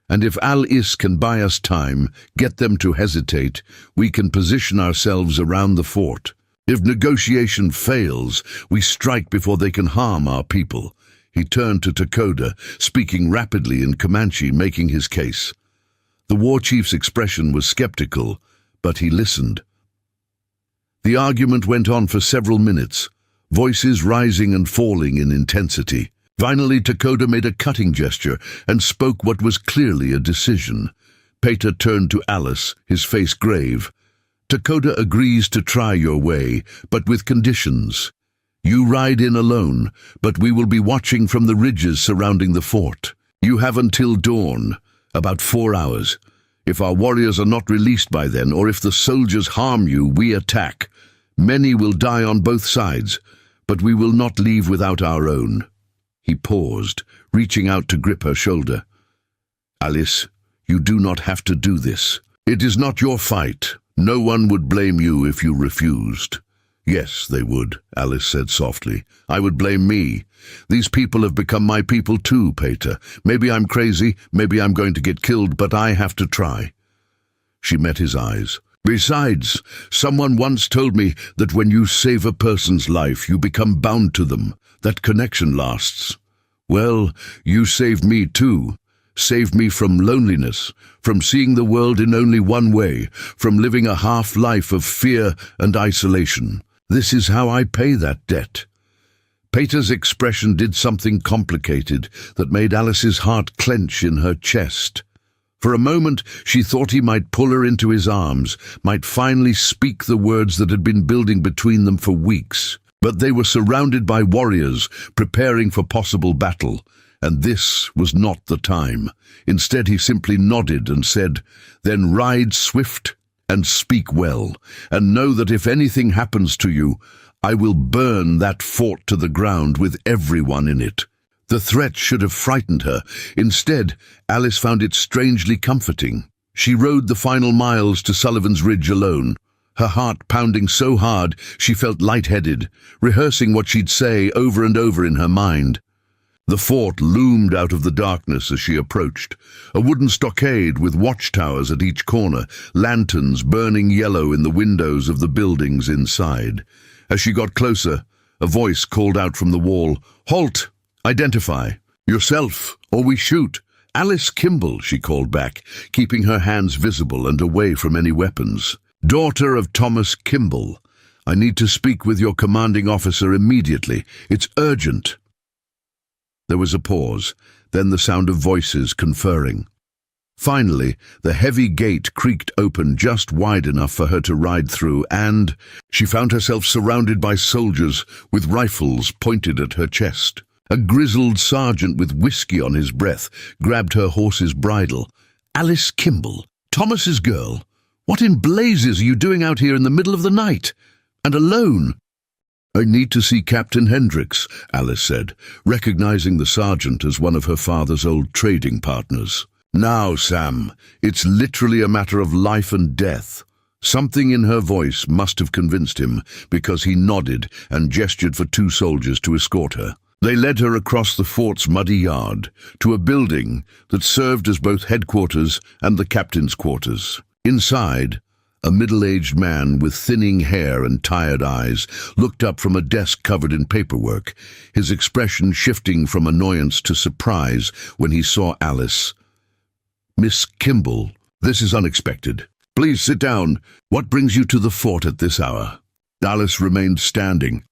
S1: And if Al-Is can buy us time, get them to hesitate, we can position ourselves around the fort. If negotiation fails, we strike before they can harm our people. He turned to Takoda, speaking rapidly in Comanche, making his case. The war chief's expression was skeptical, but he listened. The argument went on for several minutes, voices rising and falling in intensity. Finally, Takoda made a cutting gesture and spoke what was clearly a decision. Peter turned to Alice, his face grave. Takoda agrees to try your way, but with conditions. You ride in alone, but we will be watching from the ridges surrounding the fort. You have until dawn, about 4 hours. If our warriors are not released by then, or if the soldiers harm you, we attack. Many will die on both sides, but we will not leave without our own. He paused, reaching out to grip her shoulder. Alice, you do not have to do this. It is not your fight. No one would blame you if you refused. Yes, they would, Alice said softly. I would blame me. These people have become my people too, Peter. Maybe I'm crazy, maybe I'm going to get killed, but I have to try. She met his eyes. Besides, someone once told me that when you save a person's life, you become bound to them. That connection lasts. Well, you saved me too. Saved me from loneliness, from seeing the world in only one way, from living a half-life of fear and isolation. This is how I pay that debt. Peter's expression did something complicated that made Alice's heart clench in her chest. For a moment, she thought he might pull her into his arms, might finally speak the words that had been building between them for weeks. But they were surrounded by warriors, preparing for possible battle, and this was not the time. Instead, he simply nodded and said, "Then ride swift and speak well, and know that if anything happens to you, I will burn that fort to the ground with everyone in it." The threat should have frightened her. Instead, Alice found it strangely comforting. She rode the final miles to Sullivan's Ridge alone, her heart pounding so hard she felt lightheaded, rehearsing what she'd say over and over in her mind. The fort loomed out of the darkness as she approached, a wooden stockade with watchtowers at each corner, lanterns burning yellow in the windows of the buildings inside. As she got closer, a voice called out from the wall, "Halt! Identify! Yourself, or we shoot!" "Alice Kimball," she called back, keeping her hands visible and away from any weapons. "Daughter of Thomas Kimball. I need to speak with your commanding officer immediately. It's urgent." There was a pause, then the sound of voices conferring. Finally, the heavy gate creaked open just wide enough for her to ride through, and she found herself surrounded by soldiers with rifles pointed at her chest. A grizzled sergeant with whiskey on his breath grabbed her horse's bridle. "Alice Kimball, Thomas's girl. What in blazes are you doing out here in the middle of the night? And alone?" "I need to see Captain Hendricks," Alice said, recognizing the sergeant as one of her father's old trading partners. "Now, Sam, it's literally a matter of life and death." Something in her voice must have convinced him, because he nodded and gestured for two soldiers to escort her. They led her across the fort's muddy yard to a building that served as both headquarters and the captain's quarters. Inside, a middle-aged man with thinning hair and tired eyes looked up from a desk covered in paperwork, his expression shifting from annoyance to surprise when he saw Alice. "Miss Kimball, this is unexpected. Please sit down. What brings you to the fort at this hour?" Alice remained standing.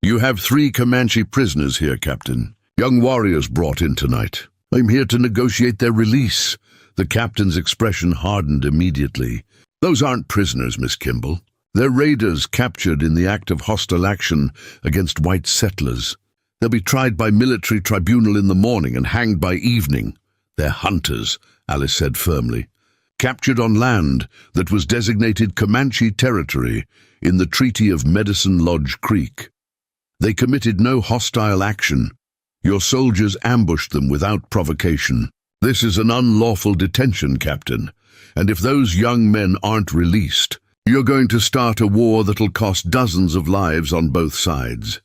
S1: "You have 3 Comanche prisoners here, Captain. Young warriors brought in tonight. I'm here to negotiate their release." The captain's expression hardened immediately. "Those aren't prisoners, Miss Kimball. They're raiders captured in the act of hostile action against white settlers. They'll be tried by military tribunal in the morning and hanged by evening." "They're hunters," Alice said firmly. "Captured on land that was designated Comanche territory in the Treaty of Medicine Lodge Creek. They committed no hostile action. Your soldiers ambushed them without provocation. This is an unlawful detention, Captain, and if those young men aren't released, you're going to start a war that'll cost dozens of lives on both sides."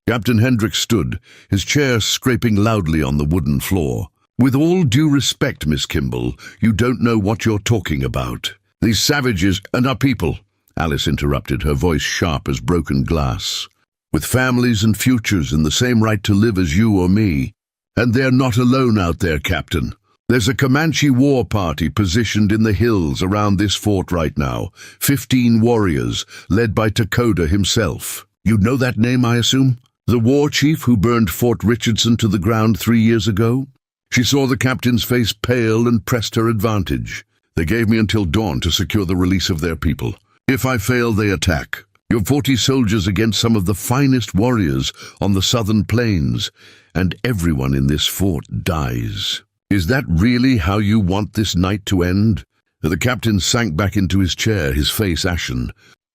S1: Captain Hendricks stood, his chair scraping loudly on the wooden floor. "With all due respect, Miss Kimball, you don't know what you're talking about. These savages and our people," Alice interrupted, her voice sharp as broken glass, "with families and futures and the same right to live as you or me. And they're not alone out there, Captain. There's a Comanche war party positioned in the hills around this fort right now. 15 warriors, led by Dakota himself. You know that name, I assume? The war chief who burned Fort Richardson to the ground 3 years ago?" She saw the captain's face pale and pressed her advantage. "They gave me until dawn to secure the release of their people. If I fail, they attack. You're 40 soldiers against some of the finest warriors on the southern plains, and everyone in this fort dies. Is that really how you want this night to end?" The captain sank back into his chair, his face ashen.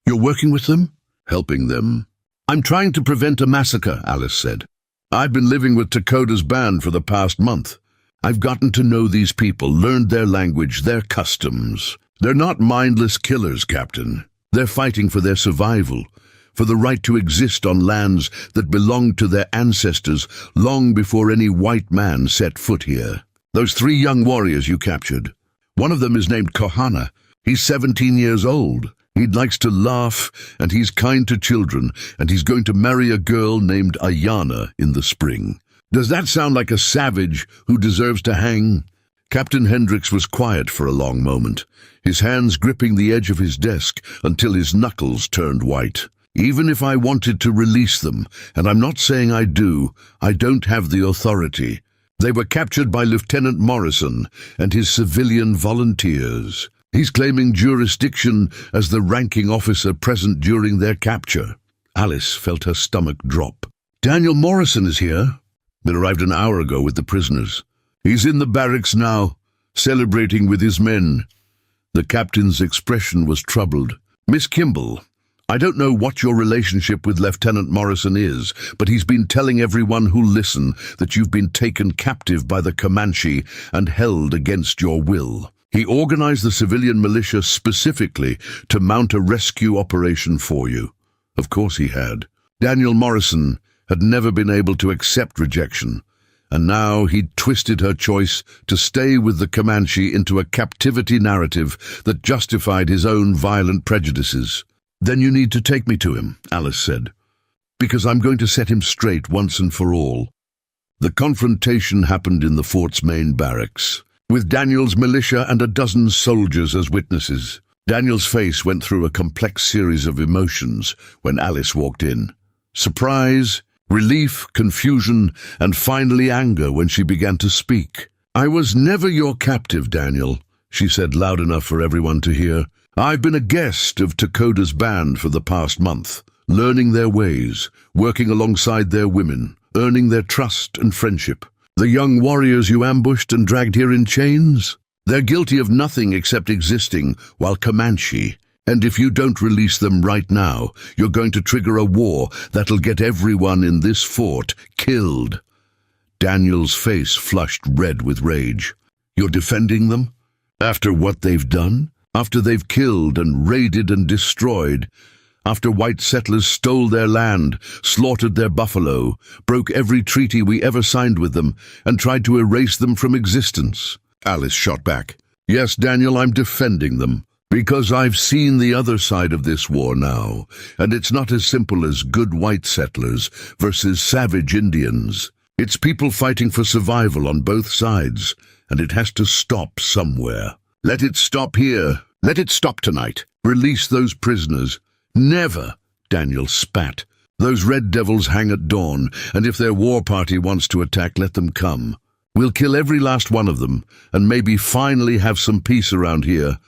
S1: "You're working with them?" "Helping them." "I'm trying to prevent a massacre," Alice said. "I've been living with Dakota's band for the past month. I've gotten to know these people, learned their language, their customs. They're not mindless killers, Captain. They're fighting for their survival, for the right to exist on lands that belonged to their ancestors long before any white man set foot here. Those 3 young warriors you captured. One of them is named Kohana. He's 17 years old. He likes to laugh, and he's kind to children, and he's going to marry a girl named Ayana in the spring. Does that sound like a savage who deserves to hang?" Captain Hendricks was quiet for a long moment, his hands gripping the edge of his desk until his knuckles turned white. "Even if I wanted to release them, and I'm not saying I do, I don't have the authority. They were captured by Lieutenant Morrison and his civilian volunteers. He's claiming jurisdiction as the ranking officer present during their capture." Alice felt her stomach drop. "Daniel Morrison is here." "It arrived an hour ago with the prisoners. He's in the barracks now, celebrating with his men." The captain's expression was troubled. "Miss Kimball, I don't know what your relationship with Lieutenant Morrison is, but he's been telling everyone who'll listen that you've been taken captive by the Comanche and held against your will. He organized the civilian militia specifically to mount a rescue operation for you." Of course he had. Daniel Morrison had never been able to accept rejection, and now he'd twisted her choice to stay with the Comanche into a captivity narrative that justified his own violent prejudices. "Then you need to take me to him," Alice said, "because I'm going to set him straight once and for all." The confrontation happened in the fort's main barracks, with Daniel's militia and a dozen soldiers as witnesses. Daniel's face went through a complex series of emotions when Alice walked in. Surprise, relief, confusion, and finally anger when she began to speak. "I was never your captive, Daniel," she said loud enough for everyone to hear. "I've been a guest of Takoda's band for the past month, learning their ways, working alongside their women, earning their trust and friendship. The young warriors you ambushed and dragged here in chains? They're guilty of nothing except existing while Comanche, and if you don't release them right now, you're going to trigger a war that'll get everyone in this fort killed." Daniel's face flushed red with rage. "You're defending them? After what they've done? After they've killed and raided and destroyed? After white settlers stole their land, slaughtered their buffalo, broke every treaty we ever signed with them, and tried to erase them from existence?" Alice shot back. "Yes, Daniel, I'm defending them, because I've seen the other side of this war now, and it's not as simple as good white settlers versus savage Indians. It's people fighting for survival on both sides, and it has to stop somewhere. Let it stop here. Let it stop tonight. Release those prisoners." "Never," Daniel spat. "Those red devils hang at dawn, and if their war party wants to attack, let them come. We'll kill every last one of them, and maybe finally have some peace around here."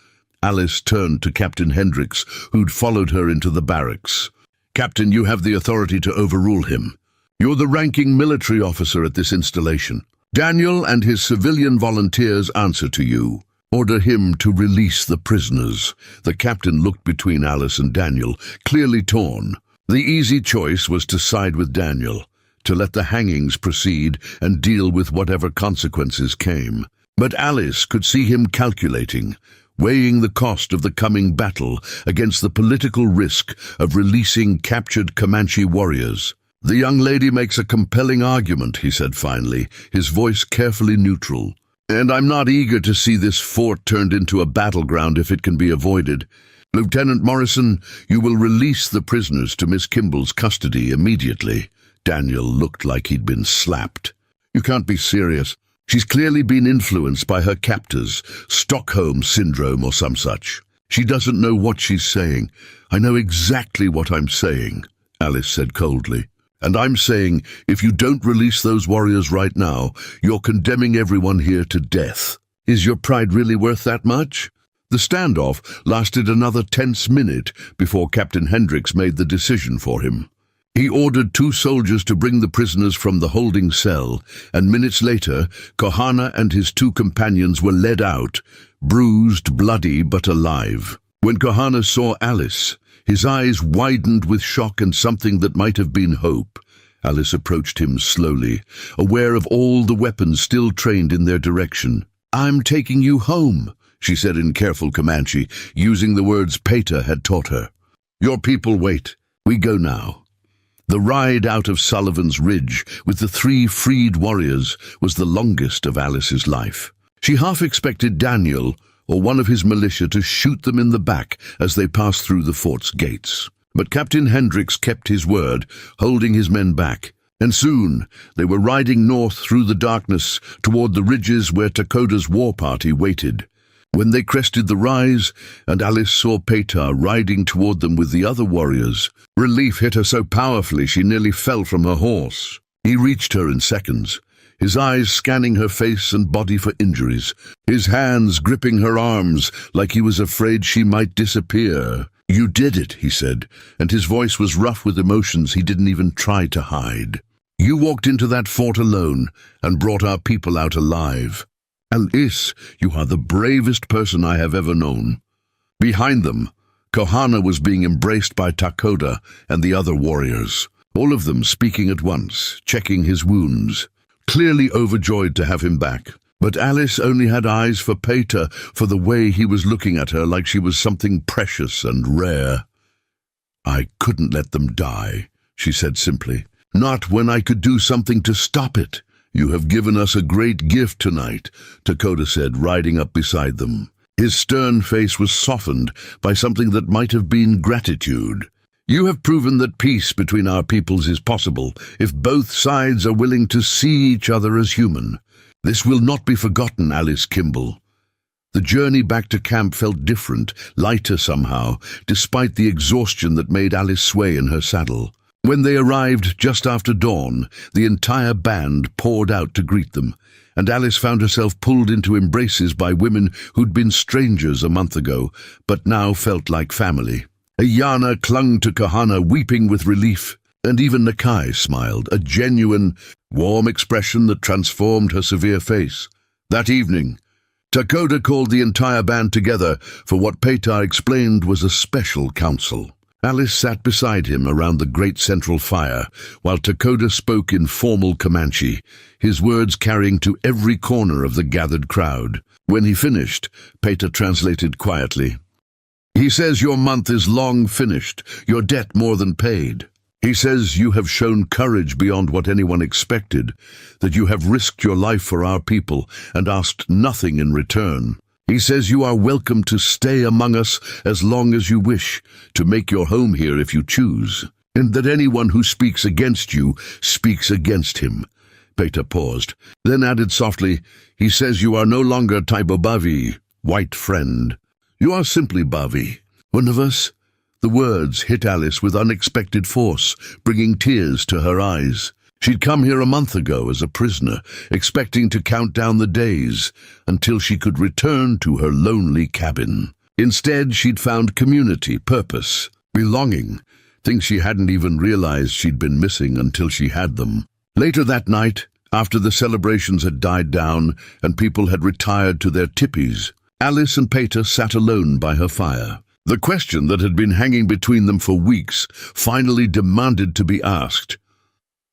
S1: Alice turned to Captain Hendricks, who'd followed her into the barracks. "Captain, you have the authority to overrule him. You're the ranking military officer at this installation. Daniel and his civilian volunteers answer to you. Order him to release the prisoners." The captain looked between Alice and Daniel, clearly torn. The easy choice was to side with Daniel, to let the hangings proceed and deal with whatever consequences came. But Alice could see him calculating, weighing the cost of the coming battle against the political risk of releasing captured Comanche warriors. "The young lady makes a compelling argument," he said finally, his voice carefully neutral. "And I'm not eager to see this fort turned into a battleground if it can be avoided. Lieutenant Morrison, you will release the prisoners to Miss Kimball's custody immediately." Daniel looked like he'd been slapped. "You can't be serious. She's clearly been influenced by her captors, Stockholm Syndrome or some such. She doesn't know what she's saying." "I know exactly what I'm saying," Alice said coldly. "And I'm saying, if you don't release those warriors right now, you're condemning everyone here to death. Is your pride really worth that much?" The standoff lasted another tense minute before Captain Hendricks made the decision for him. He ordered 2 soldiers to bring the prisoners from the holding cell, and minutes later, Kohana and his 2 companions were led out, bruised, bloody, but alive. When Kohana saw Alice, his eyes widened with shock and something that might have been hope. Alice approached him slowly, aware of all the weapons still trained in their direction. "I'm taking you home," she said in careful Comanche, using the words Peter had taught her. "Your people wait. We go now." The ride out of Sullivan's Ridge with the 3 freed warriors was the longest of Alice's life. She half expected Daniel or one of his militia to shoot them in the back as they passed through the fort's gates. But Captain Hendricks kept his word, holding his men back, and soon they were riding north through the darkness toward the ridges where Takoda's war party waited. When they crested the rise, and Alice saw Petar riding toward them with the other warriors, relief hit her so powerfully she nearly fell from her horse. He reached her in seconds, his eyes scanning her face and body for injuries, his hands gripping her arms like he was afraid she might disappear. "You did it," he said, and his voice was rough with emotions he didn't even try to hide. "You walked into that fort alone and brought our people out alive. Alice, you are the bravest person I have ever known." Behind them, Kohana was being embraced by Takoda and the other warriors, all of them speaking at once, checking his wounds, clearly overjoyed to have him back. But Alice only had eyes for Peter, for the way he was looking at her like she was something precious and rare. "I couldn't let them die," she said simply. "Not when I could do something to stop it. "You have given us a great gift tonight," Dakota said, riding up beside them. His stern face was softened by something that might have been gratitude. "You have proven that peace between our peoples is possible if both sides are willing to see each other as human. This will not be forgotten, Alice Kimball." The journey back to camp felt different, lighter somehow, despite the exhaustion that made Alice sway in her saddle. When they arrived just after dawn, the entire band poured out to greet them, and Alice found herself pulled into embraces by women who'd been strangers a month ago, but now felt like family. Ayana clung to Kahana, weeping with relief, and even Nakai smiled, a genuine, warm expression that transformed her severe face. That evening, Dakota called the entire band together for what Petar explained was a special council. Alice sat beside him around the great central fire, while Dakota spoke in formal Comanche, his words carrying to every corner of the gathered crowd. When he finished, Petar translated quietly. "He says your month is long finished, your debt more than paid. He says you have shown courage beyond what anyone expected, that you have risked your life for our people and asked nothing in return. He says you are welcome to stay among us as long as you wish, to make your home here if you choose, and that anyone who speaks against you speaks against him." Petar paused, then added softly, "He says you are no longer Taibobavi, white friend. You are simply Bavi, one of us." The words hit Alice with unexpected force, bringing tears to her eyes. She'd come here a month ago as a prisoner, expecting to count down the days until she could return to her lonely cabin. Instead, she'd found community, purpose, belonging, things she hadn't even realized she'd been missing until she had them. Later that night, after the celebrations had died down and people had retired to their tippies, Alice and Petar sat alone by her fire. The question that had been hanging between them for weeks finally demanded to be asked.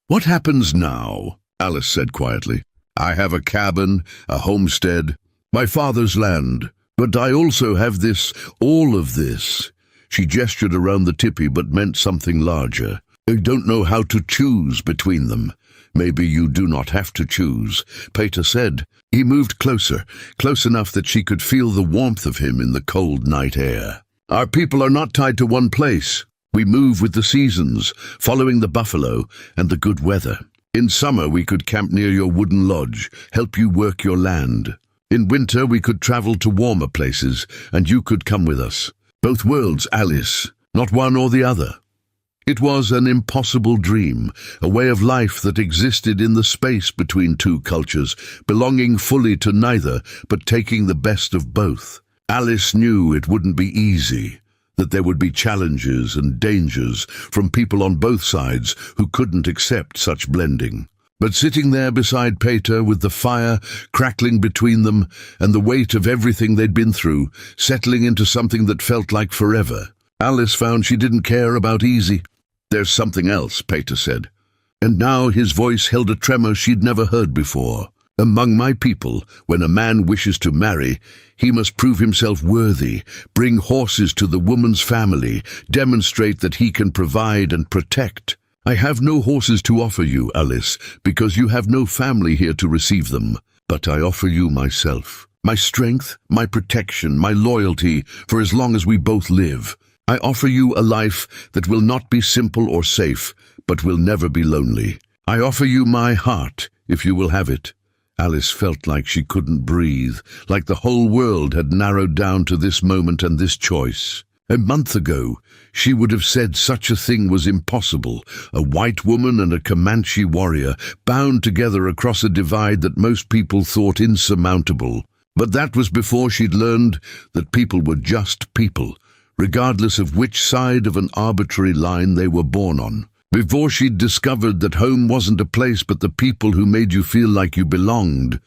S1: "What happens now?" Alice said quietly. "I have a cabin, a homestead, my father's land, but I also have this, all of this." She gestured around the tipi but meant something larger. "I don't know how to choose between them." "Maybe you do not have to choose," Petar said. He moved closer, close enough that she could feel the warmth of him in the cold night air. "Our people are not tied to one place. We move with the seasons, following the buffalo and the good weather. In summer we could camp near your wooden lodge, help you work your land. In winter we could travel to warmer places, and you could come with us. Both worlds, Alice, not one or the other." It was an impossible dream, a way of life that existed in the space between two cultures, belonging fully to neither, but taking the best of both. Alice knew it wouldn't be easy, that there would be challenges and dangers from people on both sides who couldn't accept such blending. But sitting there beside Petar with the fire crackling between them and the weight of everything they'd been through, settling into something that felt like forever, Alice found she didn't care about easy. "There's something else," Petar said. And now his voice held a tremor she'd never heard before. "Among my people, when a man wishes to marry, he must prove himself worthy, bring horses to the woman's family, demonstrate that he can provide and protect. I have no horses to offer you, Alice, because you have no family here to receive them. But I offer you myself, my strength, my protection, my loyalty, for as long as we both live. I offer you a life that will not be simple or safe, but will never be lonely. I offer you my heart, if you will have it." Alice felt like she couldn't breathe, like the whole world had narrowed down to this moment and this choice. A month ago, she would have said such a thing was impossible, a white woman and a Comanche warrior, bound together across a divide that most people thought insurmountable. But that was before she'd learned that people were just people, regardless of which side of an arbitrary line they were born on. Before she'd discovered that home wasn't a place but the people who made you feel like you belonged.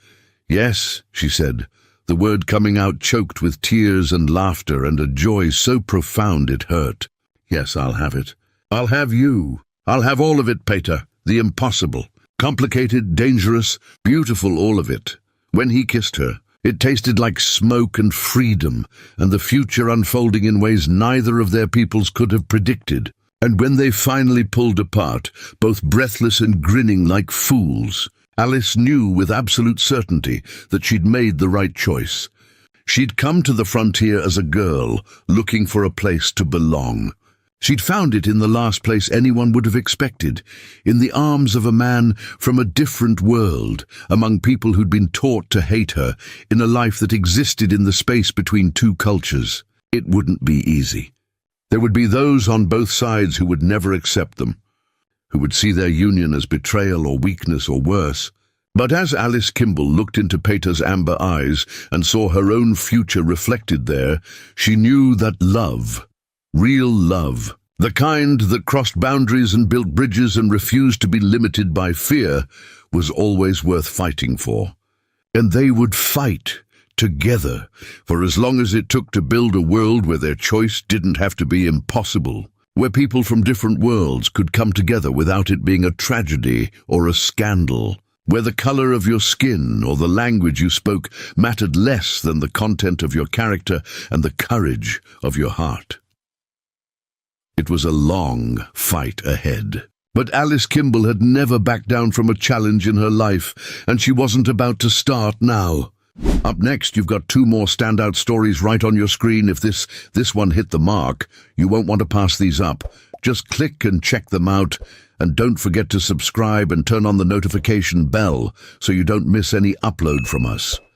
S1: "Yes," she said, the word coming out choked with tears and laughter and a joy so profound it hurt. "Yes, I'll have it. I'll have you. I'll have all of it, Petar. The impossible. Complicated, dangerous, beautiful, all of it." When he kissed her, it tasted like smoke and freedom, and the future unfolding in ways neither of their peoples could have predicted. And when they finally pulled apart, both breathless and grinning like fools, Alice knew with absolute certainty that she'd made the right choice. She'd come to the frontier as a girl, looking for a place to belong. She'd found it in the last place anyone would have expected, in the arms of a man from a different world, among people who'd been taught to hate her, in a life that existed in the space between two cultures. It wouldn't be easy. There would be those on both sides who would never accept them, who would see their union as betrayal or weakness or worse. But as Alice Kimball looked into Peter's amber eyes and saw her own future reflected there, she knew that love, real love, the kind that crossed boundaries and built bridges and refused to be limited by fear, was always worth fighting for. And they would fight together for as long as it took to build a world where their choice didn't have to be impossible, where people from different worlds could come together without it being a tragedy or a scandal, where the color of your skin or the language you spoke mattered less than the content of your character and the courage of your heart. It was a long fight ahead. But Alice Kimball had never backed down from a challenge in her life, and she wasn't about to start now. Up next, you've got 2 more standout stories right on your screen. If this one hit the mark, you won't want to pass these up. Just click and check them out, and don't forget to subscribe and turn on the notification bell so you don't miss any upload from us.